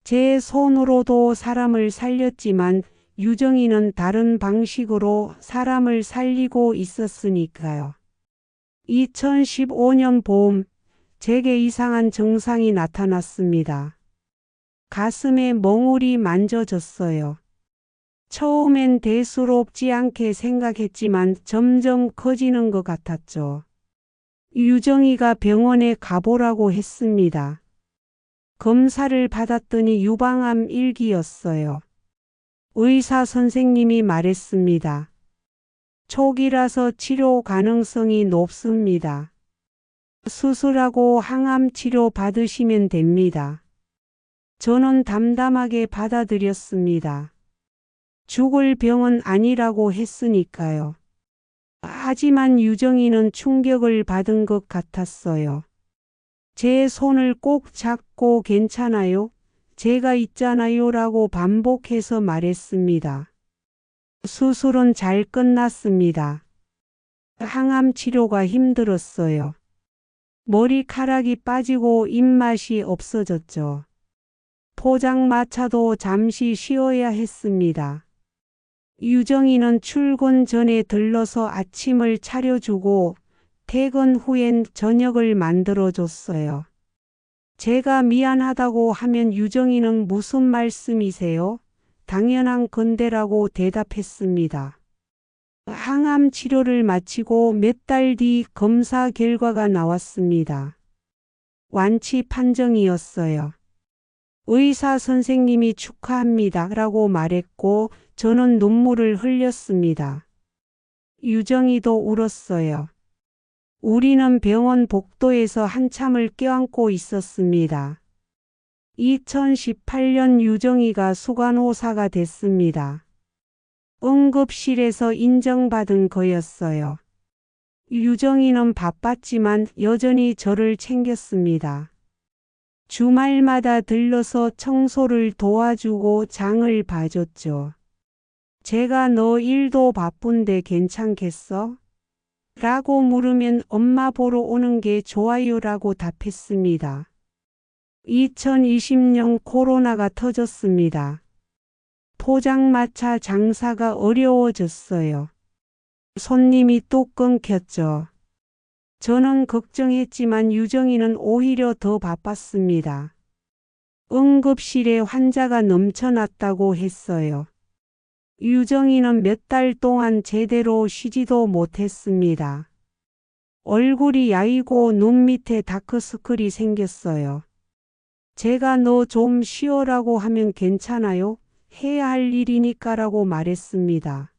제 손으로도 사람을 살렸지만 유정이는 다른 방식으로 사람을 살리고 있었으니까요. 2015년 봄, 제게 이상한 증상이 나타났습니다. 가슴에 멍울이 만져졌어요. 처음엔 대수롭지 않게 생각했지만 점점 커지는 것 같았죠. 유정이가 병원에 가보라고 했습니다. 검사를 받았더니 유방암 1기였어요. 의사 선생님이 말했습니다. 초기라서 치료 가능성이 높습니다. 수술하고 항암 치료 받으시면 됩니다. 저는 담담하게 받아들였습니다. 죽을 병은 아니라고 했으니까요. 하지만 유정이는 충격을 받은 것 같았어요. 제 손을 꼭 잡고 괜찮아요? 제가 있잖아요 라고 반복해서 말했습니다. 수술은 잘 끝났습니다. 항암 치료가 힘들었어요. 머리카락이 빠지고 입맛이 없어졌죠. 포장마차도 잠시 쉬어야 했습니다. 유정이는 출근 전에 들러서 아침을 차려주고 퇴근 후엔 저녁을 만들어줬어요. 제가 미안하다고 하면 유정이는 무슨 말씀이세요? 당연한 건데라고 대답했습니다. 항암 치료를 마치고 몇 달 뒤 검사 결과가 나왔습니다. 완치 판정이었어요. 의사 선생님이 축하합니다 라고 말했고 저는 눈물을 흘렸습니다. 유정이도 울었어요. 우리는 병원 복도에서 한참을 껴안고 있었습니다. 2018년 유정이가 수간호사가 됐습니다. 응급실에서 인정받은 거였어요. 유정이는 바빴지만 여전히 저를 챙겼습니다. 주말마다 들러서 청소를 도와주고 장을 봐줬죠. 제가 너 일도 바쁜데 괜찮겠어? 라고 물으면 엄마 보러 오는 게 좋아요라고 답했습니다. 2020년 코로나가 터졌습니다. 포장마차 장사가 어려워졌어요. 손님이 뚝 끊겼죠. 저는 걱정했지만 유정이는 오히려 더 바빴습니다. 응급실에 환자가 넘쳐났다고 했어요. 유정이는 몇 달 동안 제대로 쉬지도 못했습니다. 얼굴이 야위고 눈 밑에 다크서클이 생겼어요. 제가 너 좀 쉬어라고 하면 괜찮아요? 해야 할 일이니까라고 말했습니다.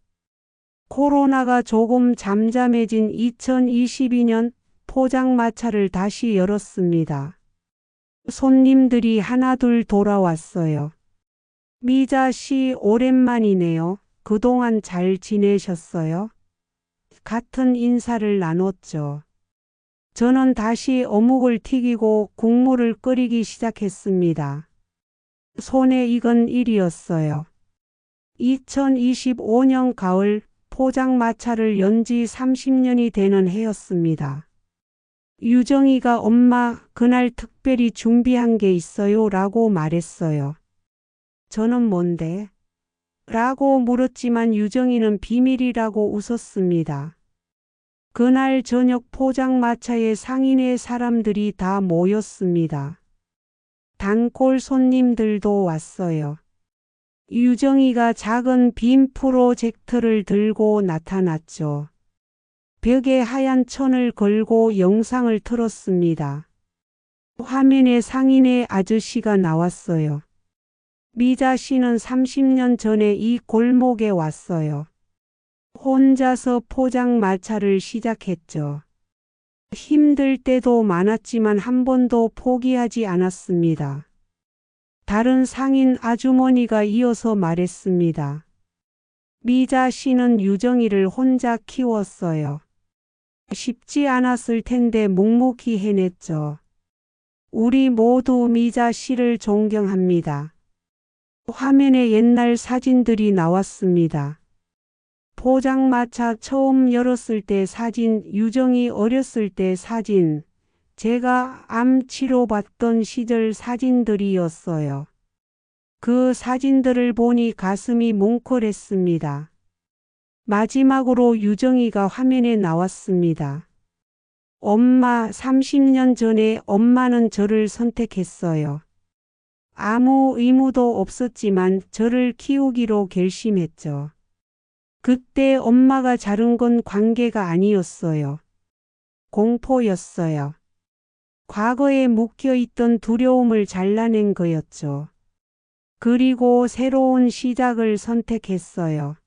코로나가 조금 잠잠해진 2022년 포장마차를 다시 열었습니다. 손님들이 하나둘 돌아왔어요. 미자 씨 오랜만이네요. 그동안 잘 지내셨어요? 같은 인사를 나눴죠. 저는 다시 어묵을 튀기고 국물을 끓이기 시작했습니다. 손에 익은 일이었어요. 2025년 가을 포장마차를 연 지 30년이 되는 해였습니다. 유정이가 엄마 그날 특별히 준비한 게 있어요 라고 말했어요. 저는 뭔데? 라고 물었지만 유정이는 비밀이라고 웃었습니다. 그날 저녁 포장마차에 상인회 사람들이 다 모였습니다. 단골 손님들도 왔어요. 유정이가 작은 빔 프로젝터를 들고 나타났죠. 벽에 하얀 천을 걸고 영상을 틀었습니다. 화면에 상인의 아저씨가 나왔어요. 미자 씨는 30년 전에 이 골목에 왔어요. 혼자서 포장마차를 시작했죠. 힘들 때도 많았지만 한 번도 포기하지 않았습니다. 다른 상인 아주머니가 이어서 말했습니다. 미자 씨는 유정이를 혼자 키웠어요. 쉽지 않았을 텐데 묵묵히 해냈죠. 우리 모두 미자 씨를 존경합니다. 화면에 옛날 사진들이 나왔습니다. 포장마차 처음 열었을 때 사진, 유정이 어렸을 때 사진, 제가 암 치료받던 시절 사진들이었어요. 그 사진들을 보니 가슴이 뭉클했습니다. 마지막으로 유정이가 화면에 나왔습니다. 엄마, 30년 전에 엄마는 저를 선택했어요. 아무 의무도 없었지만 저를 키우기로 결심했죠. 그때 엄마가 자른 건 관계가 아니었어요. 공포였어요. 과거에 묶여있던 두려움을 잘라낸 거였죠. 그리고 새로운 시작을 선택했어요.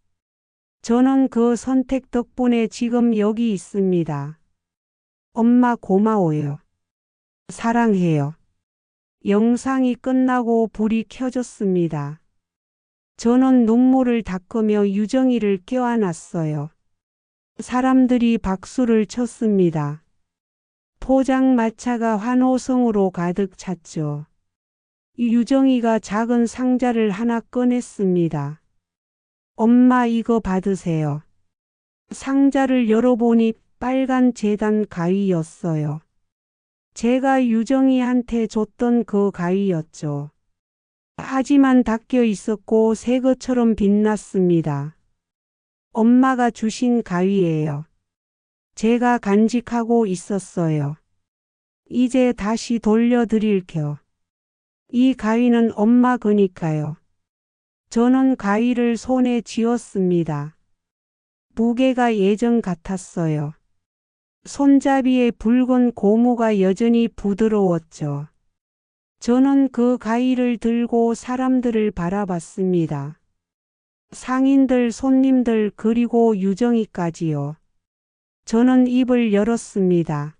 저는 그 선택 덕분에 지금 여기 있습니다. 엄마 고마워요. 사랑해요. 영상이 끝나고 불이 켜졌습니다. 저는 눈물을 닦으며 유정이를 껴안았어요. 사람들이 박수를 쳤습니다. 포장마차가 환호성으로 가득 찼죠. 유정이가 작은 상자를 하나 꺼냈습니다. 엄마 이거 받으세요. 상자를 열어보니 빨간 재단 가위였어요. 제가 유정이한테 줬던 그 가위였죠. 하지만 닦여 있었고 새 것처럼 빛났습니다. 엄마가 주신 가위예요. 제가 간직하고 있었어요. 이제 다시 돌려드릴게요. 이 가위는 엄마 거니까요. 저는 가위를 손에 쥐었습니다. 무게가 예전 같았어요. 손잡이의 붉은 고무가 여전히 부드러웠죠. 저는 그 가위를 들고 사람들을 바라봤습니다. 상인들, 손님들, 그리고 유정이까지요. 저는 입을 열었습니다.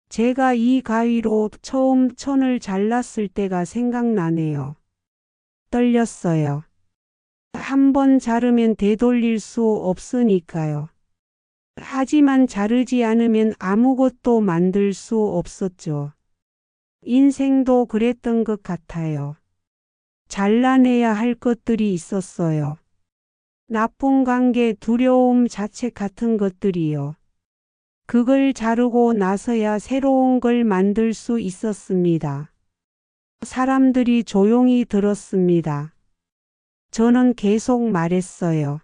제가 이 가위로 처음 천을 잘랐을 때가 생각나네요. 떨렸어요. 한 번 자르면 되돌릴 수 없으니까요. 하지만 자르지 않으면 아무것도 만들 수 없었죠. 인생도 그랬던 것 같아요. 잘라내야 할 것들이 있었어요. 나쁜 관계, 두려움, 자책 같은 것들이요. 그걸 자르고 나서야 새로운 걸 만들 수 있었습니다. 사람들이 조용히 들었습니다. 저는 계속 말했어요.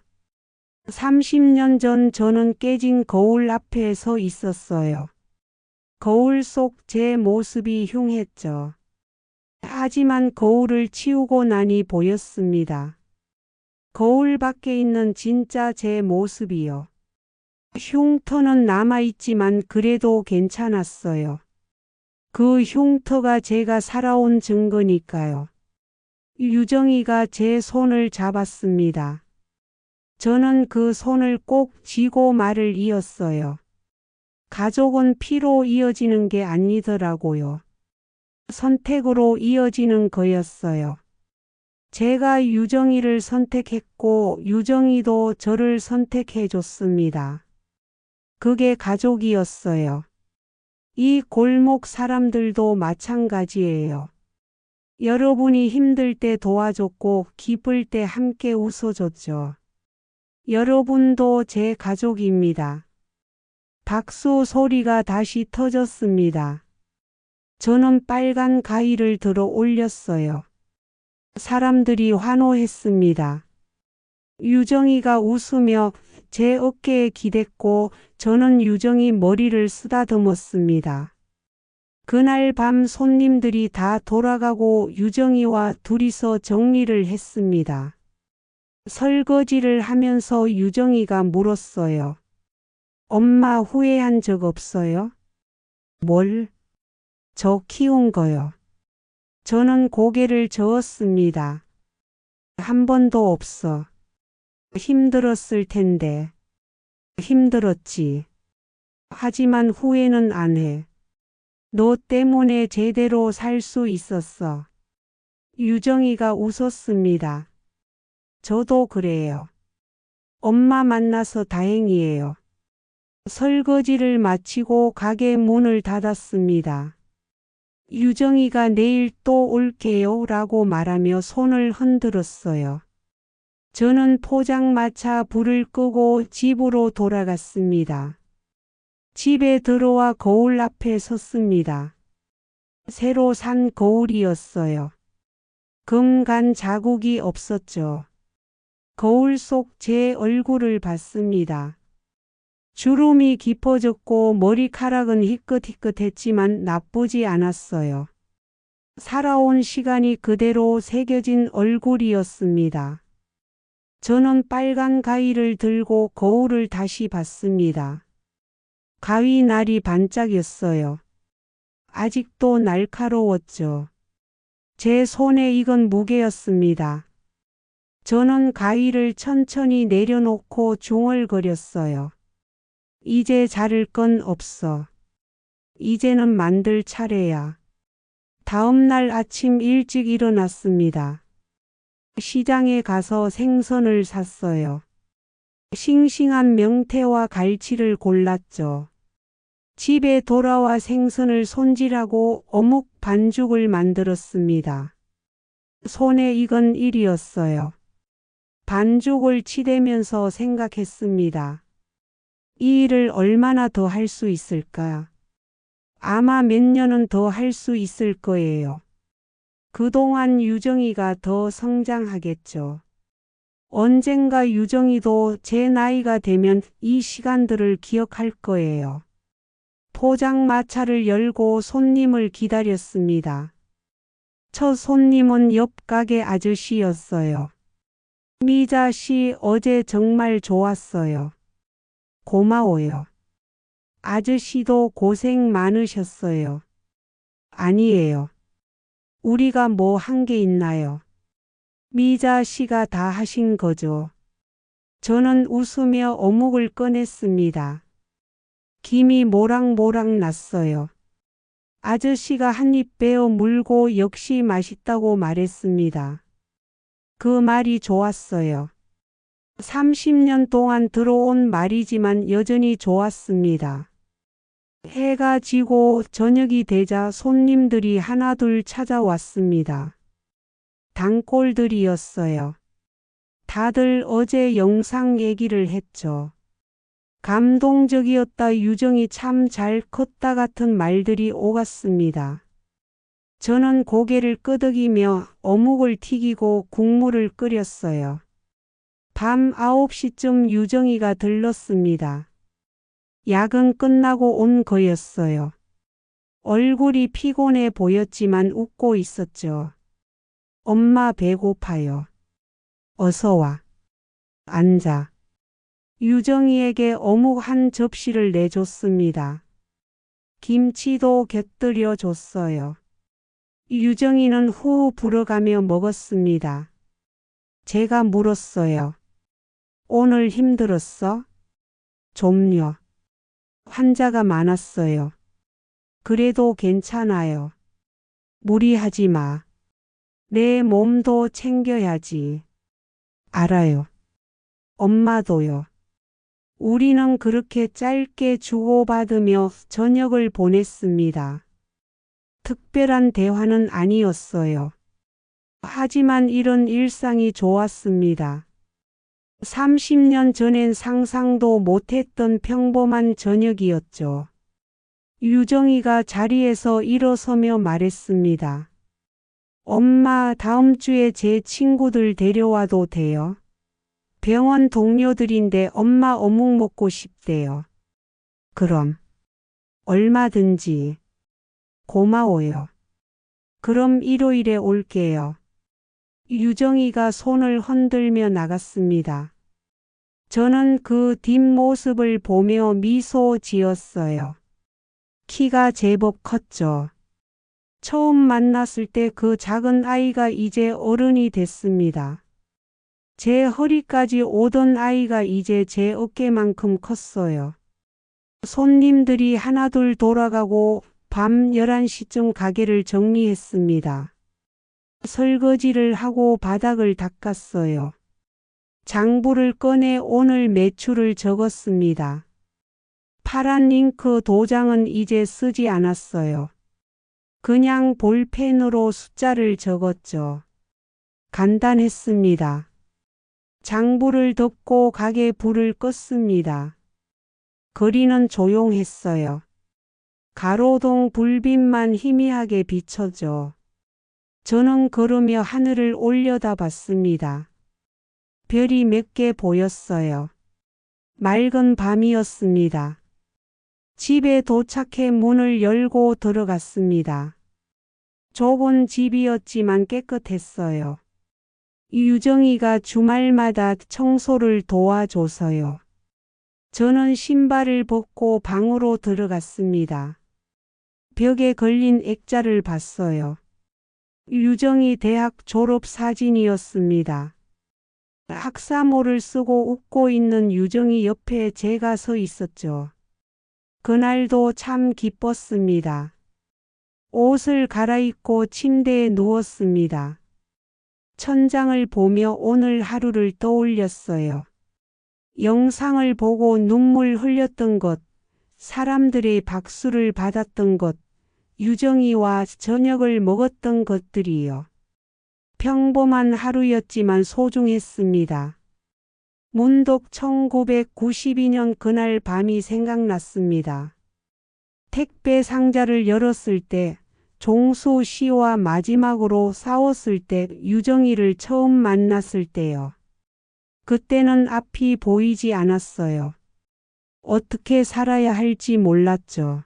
30년 전 저는 깨진 거울 앞에 서 있었어요. 거울 속 제 모습이 흉했죠. 하지만 거울을 치우고 나니 보였습니다. 거울 밖에 있는 진짜 제 모습이요. 흉터는 남아있지만 그래도 괜찮았어요. 그 흉터가 제가 살아온 증거니까요. 유정이가 제 손을 잡았습니다. 저는 그 손을 꼭 쥐고 말을 이었어요. 가족은 피로 이어지는 게 아니더라고요. 선택으로 이어지는 거였어요. 제가 유정이를 선택했고 유정이도 저를 선택해 줬습니다. 그게 가족이었어요. 이 골목 사람들도 마찬가지예요. 여러분이 힘들 때 도와줬고 기쁠 때 함께 웃어줬죠. 여러분도 제 가족입니다. 박수 소리가 다시 터졌습니다. 저는 빨간 가위를 들어 올렸어요. 사람들이 환호했습니다. 유정이가 웃으며 제 어깨에 기댔고 저는 유정이 머리를 쓰다듬었습니다. 그날 밤 손님들이 다 돌아가고 유정이와 둘이서 정리를 했습니다. 설거지를 하면서 유정이가 물었어요. 엄마 후회한 적 없어요? 뭘? 저 키운 거요. 저는 고개를 저었습니다. 한 번도 없어. 힘들었을 텐데. 힘들었지. 하지만 후회는 안 해. 너 때문에 제대로 살 수 있었어. 유정이가 웃었습니다. 저도 그래요. 엄마 만나서 다행이에요. 설거지를 마치고 가게 문을 닫았습니다. 유정이가 내일 또 올게요 라고 말하며 손을 흔들었어요. 저는 포장마차 불을 끄고 집으로 돌아갔습니다. 집에 들어와 거울 앞에 섰습니다. 새로 산 거울이었어요. 금간 자국이 없었죠. 거울 속 제 얼굴을 봤습니다. 주름이 깊어졌고 머리카락은 희끗희끗했지만 나쁘지 않았어요. 살아온 시간이 그대로 새겨진 얼굴이었습니다. 저는 빨간 가위를 들고 거울을 다시 봤습니다. 가위 날이 반짝였어요. 아직도 날카로웠죠. 제 손에 익은 무게였습니다. 저는 가위를 천천히 내려놓고 중얼거렸어요. 이제 자를 건 없어. 이제는 만들 차례야. 다음 날 아침 일찍 일어났습니다. 시장에 가서 생선을 샀어요. 싱싱한 명태와 갈치를 골랐죠. 집에 돌아와 생선을 손질하고 어묵 반죽을 만들었습니다. 손에 익은 일이었어요. 반죽을 치대면서 생각했습니다. 이 일을 얼마나 더 할 수 있을까? 아마 몇 년은 더 할 수 있을 거예요. 그동안 유정이가 더 성장하겠죠. 언젠가 유정이도 제 나이가 되면 이 시간들을 기억할 거예요. 포장마차를 열고 손님을 기다렸습니다. 첫 손님은 옆 가게 아저씨였어요. 미자 씨, 어제 정말 좋았어요. 고마워요. 아저씨도 고생 많으셨어요. 아니에요. 우리가 뭐 한 게 있나요? 미자 씨가 다 하신 거죠. 저는 웃으며 어묵을 꺼냈습니다. 김이 모락모락 났어요. 아저씨가 한 입 베어 물고 역시 맛있다고 말했습니다. 그 말이 좋았어요. 30년 동안 들어온 말이지만 여전히 좋았습니다. 해가 지고 저녁이 되자 손님들이 하나둘 찾아왔습니다. 단골들이었어요. 다들 어제 영상 얘기를 했죠. 감동적이었다. 유정이 참 잘 컸다 같은 말들이 오갔습니다. 저는 고개를 끄덕이며 어묵을 튀기고 국물을 끓였어요. 밤 9시쯤 유정이가 들렀습니다. 야근 끝나고 온 거였어요. 얼굴이 피곤해 보였지만 웃고 있었죠. 엄마 배고파요. 어서 와. 앉아. 유정이에게 어묵 한 접시를 내줬습니다. 김치도 곁들여 줬어요. 유정이는 후 불어가며 먹었습니다. 제가 물었어요. 오늘 힘들었어? 좀요. 환자가 많았어요. 그래도 괜찮아요. 무리하지 마. 내 몸도 챙겨야지. 알아요. 엄마도요. 우리는 그렇게 짧게 주고받으며 저녁을 보냈습니다. 특별한 대화는 아니었어요. 하지만 이런 일상이 좋았습니다. 30년 전엔 상상도 못했던 평범한 저녁이었죠. 유정이가 자리에서 일어서며 말했습니다. 엄마, 다음 주에 제 친구들 데려와도 돼요? 병원 동료들인데 엄마 어묵 먹고 싶대요. 그럼. 얼마든지. 고마워요. 그럼 일요일에 올게요. 유정이가 손을 흔들며 나갔습니다. 저는 그 뒷모습을 보며 미소 지었어요. 키가 제법 컸죠. 처음 만났을 때 그 작은 아이가 이제 어른이 됐습니다. 제 허리까지 오던 아이가 이제 제 어깨만큼 컸어요. 손님들이 하나둘 돌아가고 밤 11시쯤 가게를 정리했습니다. 설거지를 하고 바닥을 닦았어요. 장부를 꺼내 오늘 매출을 적었습니다. 파란 잉크 도장은 이제 쓰지 않았어요. 그냥 볼펜으로 숫자를 적었죠. 간단했습니다. 장부를 덮고 가게 불을 껐습니다. 거리는 조용했어요. 가로등 불빛만 희미하게 비춰져. 저는 걸으며 하늘을 올려다봤습니다. 별이 몇 개 보였어요. 맑은 밤이었습니다. 집에 도착해 문을 열고 들어갔습니다. 좁은 집이었지만 깨끗했어요. 유정이가 주말마다 청소를 도와줘서요. 저는 신발을 벗고 방으로 들어갔습니다. 벽에 걸린 액자를 봤어요. 유정이 대학 졸업 사진이었습니다. 학사모를 쓰고 웃고 있는 유정이 옆에 제가 서 있었죠. 그날도 참 기뻤습니다. 옷을 갈아입고 침대에 누웠습니다. 천장을 보며 오늘 하루를 떠올렸어요. 영상을 보고 눈물 흘렸던 것, 사람들의 박수를 받았던 것, 유정이와 저녁을 먹었던 것들이요. 평범한 하루였지만 소중했습니다. 문득 1992년 그날 밤이 생각났습니다. 택배 상자를 열었을 때, 종수 씨와 마지막으로 싸웠을 때, 유정이를 처음 만났을 때요. 그때는 앞이 보이지 않았어요. 어떻게 살아야 할지 몰랐죠.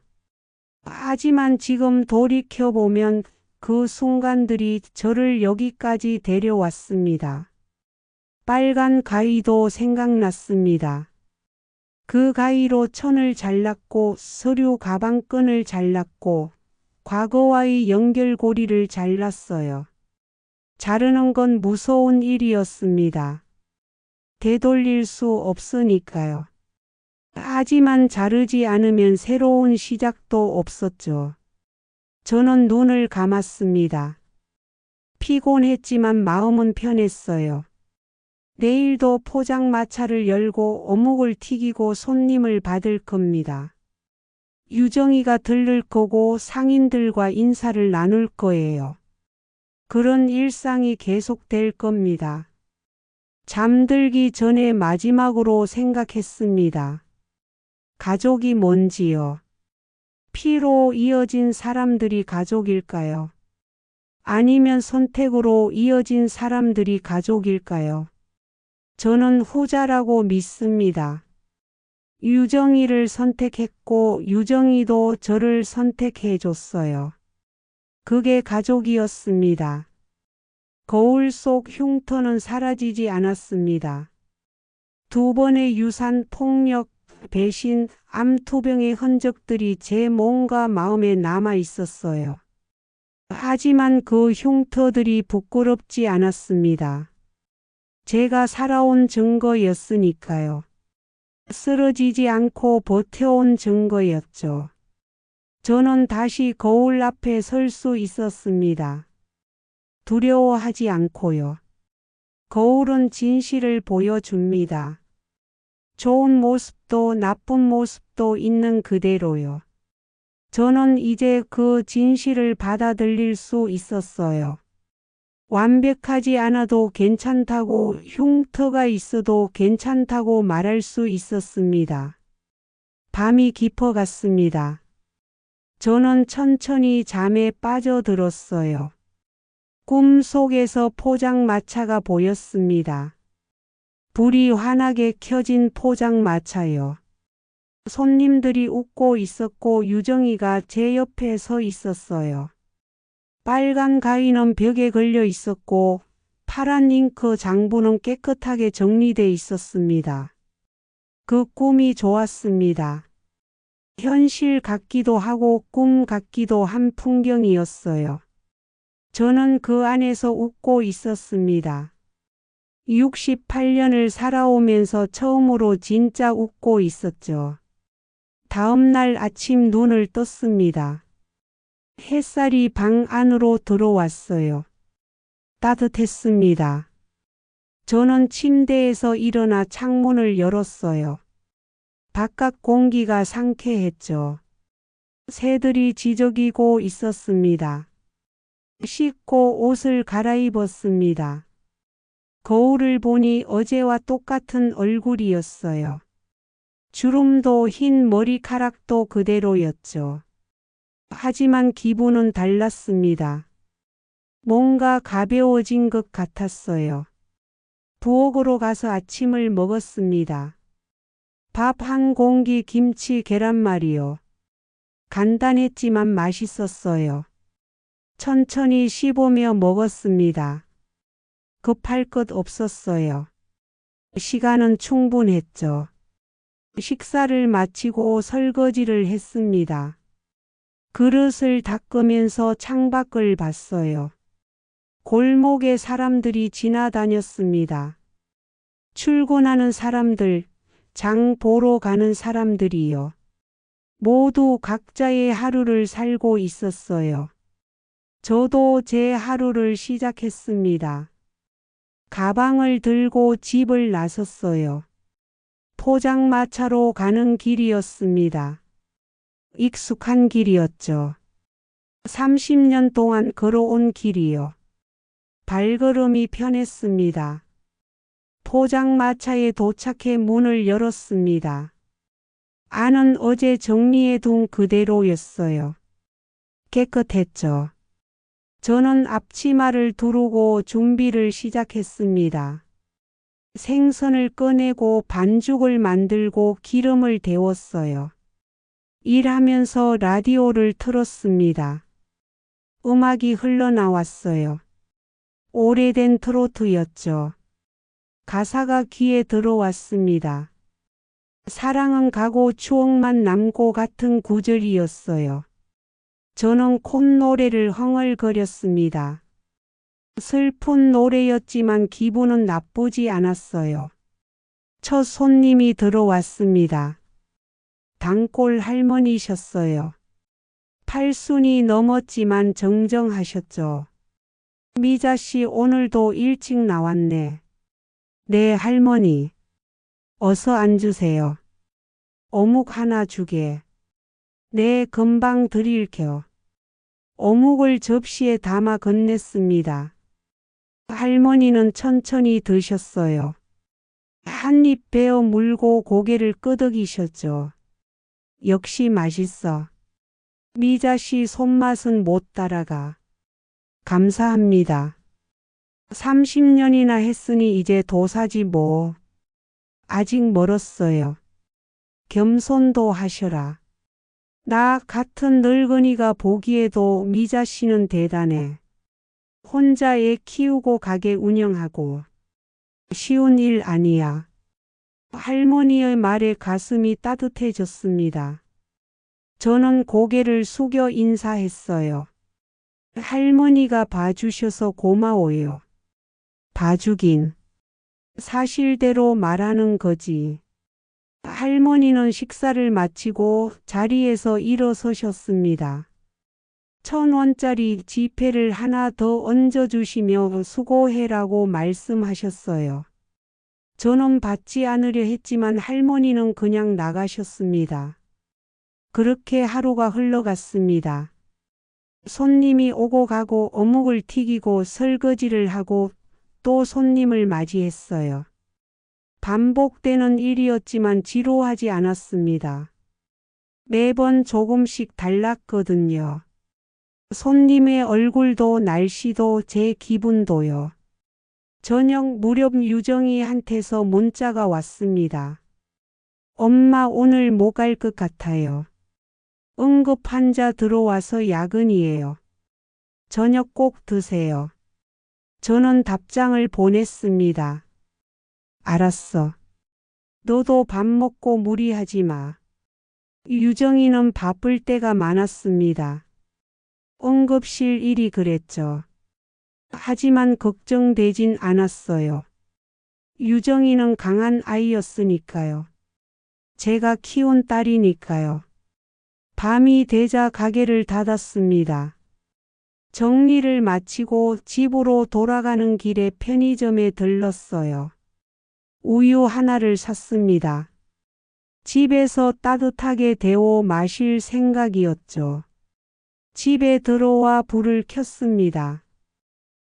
하지만 지금 돌이켜보면 그 순간들이 저를 여기까지 데려왔습니다. 빨간 가위도 생각났습니다. 그 가위로 천을 잘랐고 서류 가방끈을 잘랐고 과거와의 연결고리를 잘랐어요. 자르는 건 무서운 일이었습니다. 되돌릴 수 없으니까요. 하지만 자르지 않으면 새로운 시작도 없었죠. 저는 눈을 감았습니다. 피곤했지만 마음은 편했어요. 내일도 포장마차를 열고 어묵을 튀기고 손님을 받을 겁니다. 유정이가 들를 거고 상인들과 인사를 나눌 거예요. 그런 일상이 계속될 겁니다. 잠들기 전에 마지막으로 생각했습니다. 가족이 뭔지요? 피로 이어진 사람들이 가족일까요? 아니면 선택으로 이어진 사람들이 가족일까요? 저는 후자라고 믿습니다. 유정이를 선택했고 유정이도 저를 선택해 줬어요. 그게 가족이었습니다. 거울 속 흉터는 사라지지 않았습니다. 두 번의 유산 폭력, 배신, 암투병의 흔적들이 제 몸과 마음에 남아 있었어요. 하지만 그 흉터들이 부끄럽지 않았습니다. 제가 살아온 증거였으니까요. 쓰러지지 않고 버텨온 증거였죠. 저는 다시 거울 앞에 설 수 있었습니다. 두려워하지 않고요. 거울은 진실을 보여줍니다. 좋은 모습도 나쁜 모습도 있는 그대로요. 저는 이제 그 진실을 받아들일 수 있었어요. 완벽하지 않아도 괜찮다고, 흉터가 있어도 괜찮다고 말할 수 있었습니다. 밤이 깊어갔습니다. 저는 천천히 잠에 빠져들었어요. 꿈속에서 포장마차가 보였습니다. 불이 환하게 켜진 포장마차요. 손님들이 웃고 있었고 유정이가 제 옆에 서 있었어요. 빨간 가위는 벽에 걸려 있었고 파란 잉크 장부는 깨끗하게 정리돼 있었습니다. 그 꿈이 좋았습니다. 현실 같기도 하고 꿈 같기도 한 풍경이었어요. 저는 그 안에서 웃고 있었습니다. 68년을 살아오면서 처음으로 진짜 웃고 있었죠. 다음 날 아침 눈을 떴습니다. 햇살이 방 안으로 들어왔어요. 따뜻했습니다. 저는 침대에서 일어나 창문을 열었어요. 바깥 공기가 상쾌했죠. 새들이 지저귀고 있었습니다. 씻고 옷을 갈아입었습니다. 거울을 보니 어제와 똑같은 얼굴이었어요. 주름도 흰 머리카락도 그대로였죠. 하지만 기분은 달랐습니다. 뭔가 가벼워진 것 같았어요. 부엌으로 가서 아침을 먹었습니다. 밥 한 공기 김치 계란말이요. 간단했지만 맛있었어요. 천천히 씹으며 먹었습니다. 급할 것 없었어요. 시간은 충분했죠. 식사를 마치고 설거지를 했습니다. 그릇을 닦으면서 창밖을 봤어요. 골목에 사람들이 지나다녔습니다. 출근하는 사람들, 장 보러 가는 사람들이요. 모두 각자의 하루를 살고 있었어요. 저도 제 하루를 시작했습니다. 가방을 들고 집을 나섰어요. 포장마차로 가는 길이었습니다. 익숙한 길이었죠. 30년 동안 걸어온 길이요. 발걸음이 편했습니다. 포장마차에 도착해 문을 열었습니다. 안은 어제 정리해둔 그대로였어요. 깨끗했죠. 저는 앞치마를 두르고 준비를 시작했습니다. 생선을 꺼내고 반죽을 만들고 기름을 데웠어요. 일하면서 라디오를 틀었습니다. 음악이 흘러나왔어요. 오래된 트로트였죠. 가사가 귀에 들어왔습니다. 사랑은 가고 추억만 남고 같은 구절이었어요. 저는 콧노래를 흥얼거렸습니다. 슬픈 노래였지만 기분은 나쁘지 않았어요. 첫 손님이 들어왔습니다. 단골 할머니셨어요. 팔순이 넘었지만 정정하셨죠. 미자 씨 오늘도 일찍 나왔네. 네 할머니. 어서 앉으세요. 어묵 하나 주게. 네 금방 드릴게요. 어묵을 접시에 담아 건넸습니다. 할머니는 천천히 드셨어요. 한 입 베어 물고 고개를 끄덕이셨죠. 역시 맛있어. 미자 씨 손맛은 못 따라가. 감사합니다. 30년이나 했으니 이제 도사지 뭐. 아직 멀었어요. 겸손도 하셔라. 나 같은 늙은이가 보기에도 미자 씨는 대단해. 혼자 애 키우고 가게 운영하고. 쉬운 일 아니야. 할머니의 말에 가슴이 따뜻해졌습니다. 저는 고개를 숙여 인사했어요. 할머니가 봐주셔서 고마워요. 봐주긴. 사실대로 말하는 거지. 할머니는 식사를 마치고 자리에서 일어서셨습니다. 1,000원짜리 지폐를 하나 더 얹어주시며 수고해라고 말씀하셨어요. 저는 받지 않으려 했지만 할머니는 그냥 나가셨습니다. 그렇게 하루가 흘러갔습니다. 손님이 오고 가고 어묵을 튀기고 설거지를 하고 또 손님을 맞이했어요. 반복되는 일이었지만 지루하지 않았습니다. 매번 조금씩 달랐거든요. 손님의 얼굴도 날씨도 제 기분도요. 저녁 무렵 유정이한테서 문자가 왔습니다. 엄마 오늘 못 갈 것 같아요. 응급 환자 들어와서 야근이에요. 저녁 꼭 드세요. 저는 답장을 보냈습니다. 알았어. 너도 밥 먹고 무리하지 마. 유정이는 바쁠 때가 많았습니다. 응급실 일이 그랬죠. 하지만 걱정되진 않았어요. 유정이는 강한 아이였으니까요. 제가 키운 딸이니까요. 밤이 되자 가게를 닫았습니다. 정리를 마치고 집으로 돌아가는 길에 편의점에 들렀어요. 우유 하나를 샀습니다. 집에서 따뜻하게 데워 마실 생각이었죠. 집에 들어와 불을 켰습니다.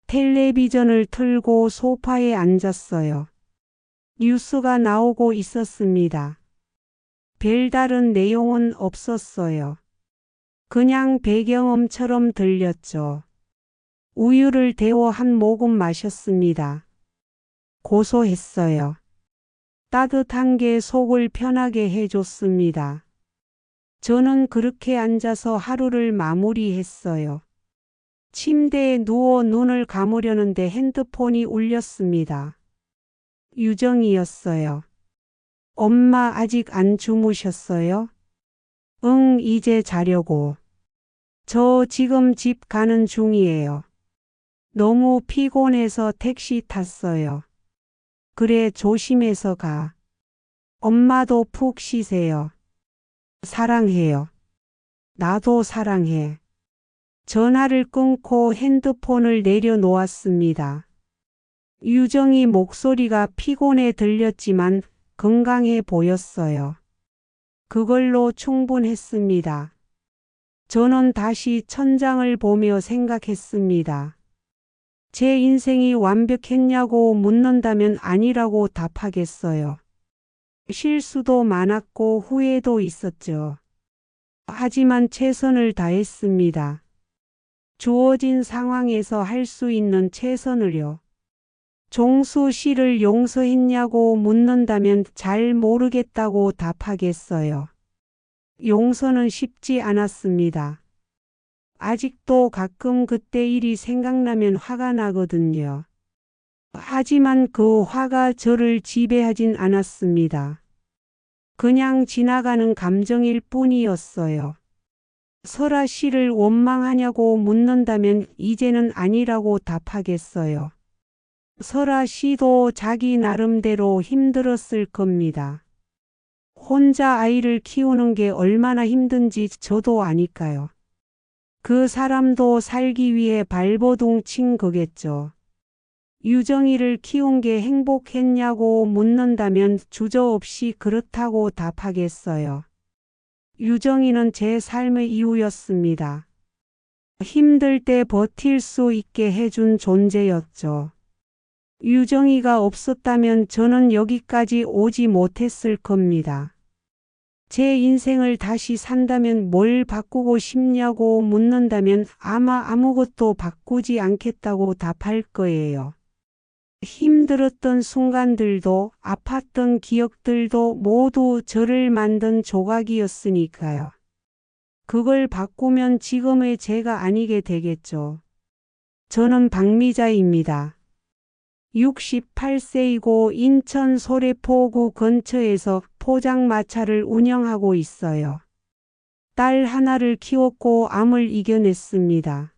텔레비전을 틀고 소파에 앉았어요. 뉴스가 나오고 있었습니다. 별다른 내용은 없었어요. 그냥 배경음처럼 들렸죠. 우유를 데워 한 모금 마셨습니다. 고소했어요. 따뜻한 게 속을 편하게 해줬습니다. 저는 그렇게 앉아서 하루를 마무리했어요. 침대에 누워 눈을 감으려는데 핸드폰이 울렸습니다. 유정이었어요. 엄마 아직 안 주무셨어요? 응, 이제 자려고. 저 지금 집 가는 중이에요. 너무 피곤해서 택시 탔어요. 그래, 조심해서 가. 엄마도 푹 쉬세요. 사랑해요. 나도 사랑해. 전화를 끊고 핸드폰을 내려놓았습니다. 유정이 목소리가 피곤해 들렸지만 건강해 보였어요. 그걸로 충분했습니다. 저는 다시 천장을 보며 생각했습니다. 제 인생이 완벽했냐고 묻는다면 아니라고 답하겠어요. 실수도 많았고 후회도 있었죠. 하지만 최선을 다했습니다. 주어진 상황에서 할 수 있는 최선을요. 종수 씨를 용서했냐고 묻는다면 잘 모르겠다고 답하겠어요. 용서는 쉽지 않았습니다. 아직도 가끔 그때 일이 생각나면 화가 나거든요. 하지만 그 화가 저를 지배하진 않았습니다. 그냥 지나가는 감정일 뿐이었어요. 설아 씨를 원망하냐고 묻는다면 이제는 아니라고 답하겠어요. 설아 씨도 자기 나름대로 힘들었을 겁니다. 혼자 아이를 키우는 게 얼마나 힘든지 저도 아니까요. 그 사람도 살기 위해 발버둥 친 거겠죠. 유정이를 키운 게 행복했냐고 묻는다면 주저없이 그렇다고 답하겠어요. 유정이는 제 삶의 이유였습니다. 힘들 때 버틸 수 있게 해준 존재였죠. 유정이가 없었다면 저는 여기까지 오지 못했을 겁니다. 제 인생을 다시 산다면 뭘 바꾸고 싶냐고 묻는다면 아마 아무것도 바꾸지 않겠다고 답할 거예요. 힘들었던 순간들도 아팠던 기억들도 모두 저를 만든 조각이었으니까요. 그걸 바꾸면 지금의 제가 아니게 되겠죠. 저는 박미자입니다. 68세이고 인천 소래포구 근처에서 포장마차를 운영하고 있어요. 딸 하나를 키웠고 암을 이겨냈습니다.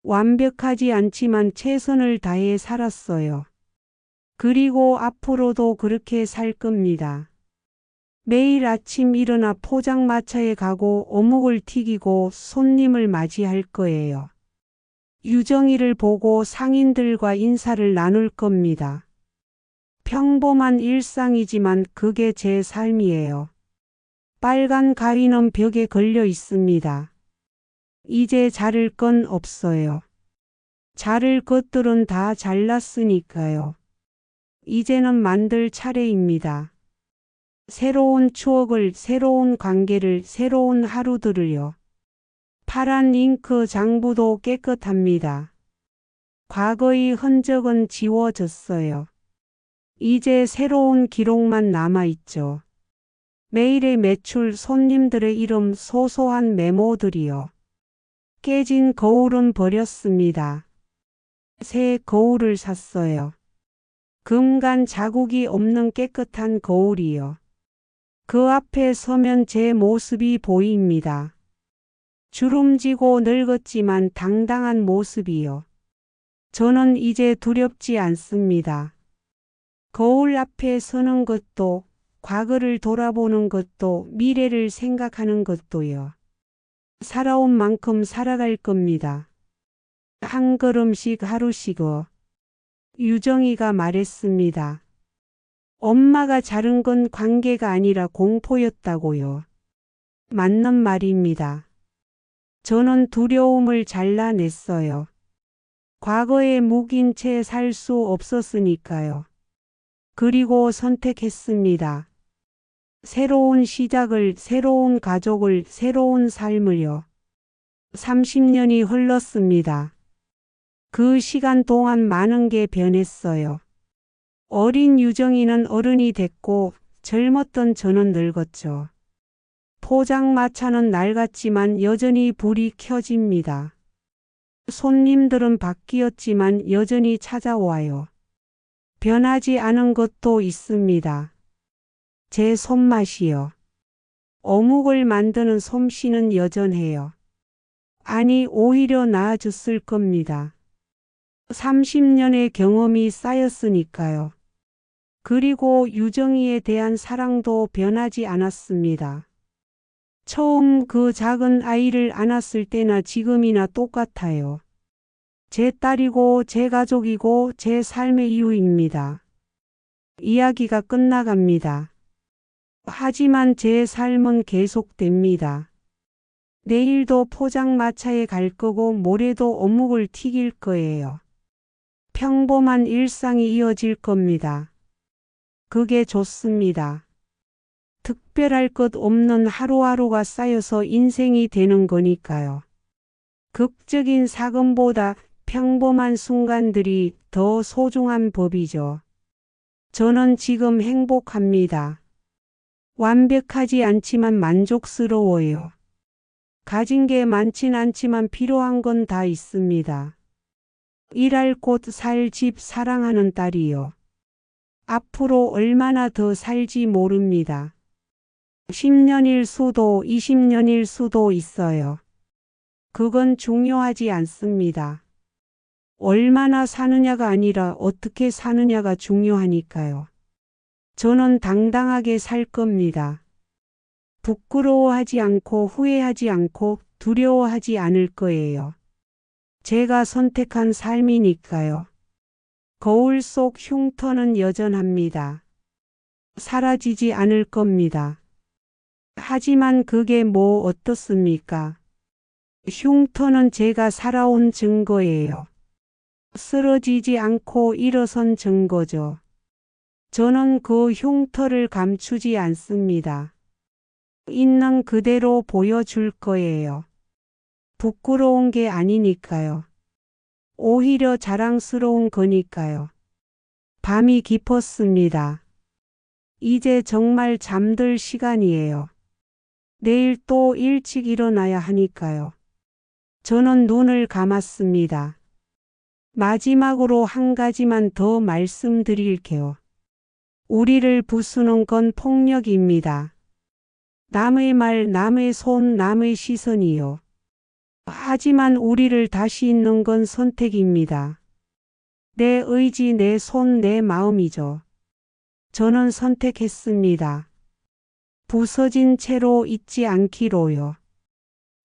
완벽하지 않지만 최선을 다해 살았어요. 그리고 앞으로도 그렇게 살 겁니다. 매일 아침 일어나 포장마차에 가고 어묵을 튀기고 손님을 맞이할 거예요. 유정이를 보고 상인들과 인사를 나눌 겁니다. 평범한 일상이지만 그게 제 삶이에요. 빨간 가위는 벽에 걸려 있습니다. 이제 자를 건 없어요. 자를 것들은 다 잘랐으니까요. 이제는 만들 차례입니다. 새로운 추억을, 새로운 관계를, 새로운 하루들을요. 파란 잉크 장부도 깨끗합니다. 과거의 흔적은 지워졌어요. 이제 새로운 기록만 남아있죠. 매일의 매출, 손님들의 이름, 소소한 메모들이요. 깨진 거울은 버렸습니다. 새 거울을 샀어요. 금간 자국이 없는 깨끗한 거울이요. 그 앞에 서면 제 모습이 보입니다. 주름지고 늙었지만 당당한 모습이요. 저는 이제 두렵지 않습니다. 거울 앞에 서는 것도, 과거를 돌아보는 것도, 미래를 생각하는 것도요. 살아온 만큼 살아갈 겁니다. 한 걸음씩 하루씩요. 유정이가 말했습니다. 엄마가 자른 건 관계가 아니라 공포였다고요. 맞는 말입니다. 저는 두려움을 잘라냈어요. 과거에 묵인 채 살 수 없었으니까요. 그리고 선택했습니다. 새로운 시작을, 새로운 가족을, 새로운 삶을요. 30년이 흘렀습니다. 그 시간 동안 많은 게 변했어요. 어린 유정이는 어른이 됐고 젊었던 저는 늙었죠. 포장마차는 낡았지만 여전히 불이 켜집니다. 손님들은 바뀌었지만 여전히 찾아와요. 변하지 않은 것도 있습니다. 제 손맛이요. 어묵을 만드는 솜씨는 여전해요. 아니, 오히려 나아졌을 겁니다. 30년의 경험이 쌓였으니까요. 그리고 유정이에 대한 사랑도 변하지 않았습니다. 처음 그 작은 아이를 안았을 때나 지금이나 똑같아요. 제 딸이고 제 가족이고 제 삶의 이유입니다. 이야기가 끝나갑니다. 하지만 제 삶은 계속됩니다. 내일도 포장마차에 갈 거고 모레도 어묵을 튀길 거예요. 평범한 일상이 이어질 겁니다. 그게 좋습니다. 특별할 것 없는 하루하루가 쌓여서 인생이 되는 거니까요. 극적인 사건보다 평범한 순간들이 더 소중한 법이죠. 저는 지금 행복합니다. 완벽하지 않지만 만족스러워요. 가진 게 많진 않지만 필요한 건 다 있습니다. 일할 곳, 살 집, 사랑하는 딸이요. 앞으로 얼마나 더 살지 모릅니다. 10년일 수도 20년일 수도 있어요. 그건 중요하지 않습니다. 얼마나 사느냐가 아니라 어떻게 사느냐가 중요하니까요. 저는 당당하게 살 겁니다. 부끄러워하지 않고 후회하지 않고 두려워하지 않을 거예요. 제가 선택한 삶이니까요. 거울 속 흉터는 여전합니다. 사라지지 않을 겁니다. 하지만 그게 뭐 어떻습니까? 흉터는 제가 살아온 증거예요. 쓰러지지 않고 일어선 증거죠. 저는 그 흉터를 감추지 않습니다. 있는 그대로 보여줄 거예요. 부끄러운 게 아니니까요. 오히려 자랑스러운 거니까요. 밤이 깊었습니다. 이제 정말 잠들 시간이에요. 내일 또 일찍 일어나야 하니까요. 저는 눈을 감았습니다. 마지막으로 한 가지만 더 말씀드릴게요. 우리를 부수는 건 폭력입니다. 남의 말, 남의 손, 남의 시선이요. 하지만 우리를 다시 잇는 건 선택입니다. 내 의지, 내 손, 내 마음이죠. 저는 선택했습니다. 부서진 채로 있지 않기로요.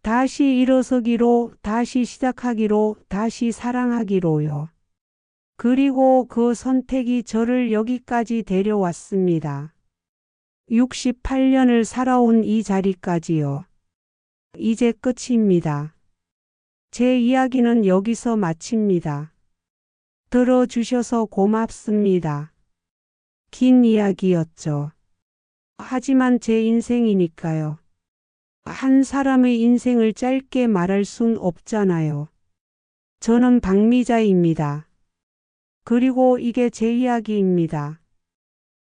다시 일어서기로, 다시 시작하기로, 다시 사랑하기로요. 그리고 그 선택이 저를 여기까지 데려왔습니다. 68년을 살아온 이 자리까지요. 이제 끝입니다. 제 이야기는 여기서 마칩니다. 들어주셔서 고맙습니다. 긴 이야기였죠. 하지만 제 인생이니까요. 한 사람의 인생을 짧게 말할 순 없잖아요. 저는 박미자입니다. 그리고 이게 제 이야기입니다.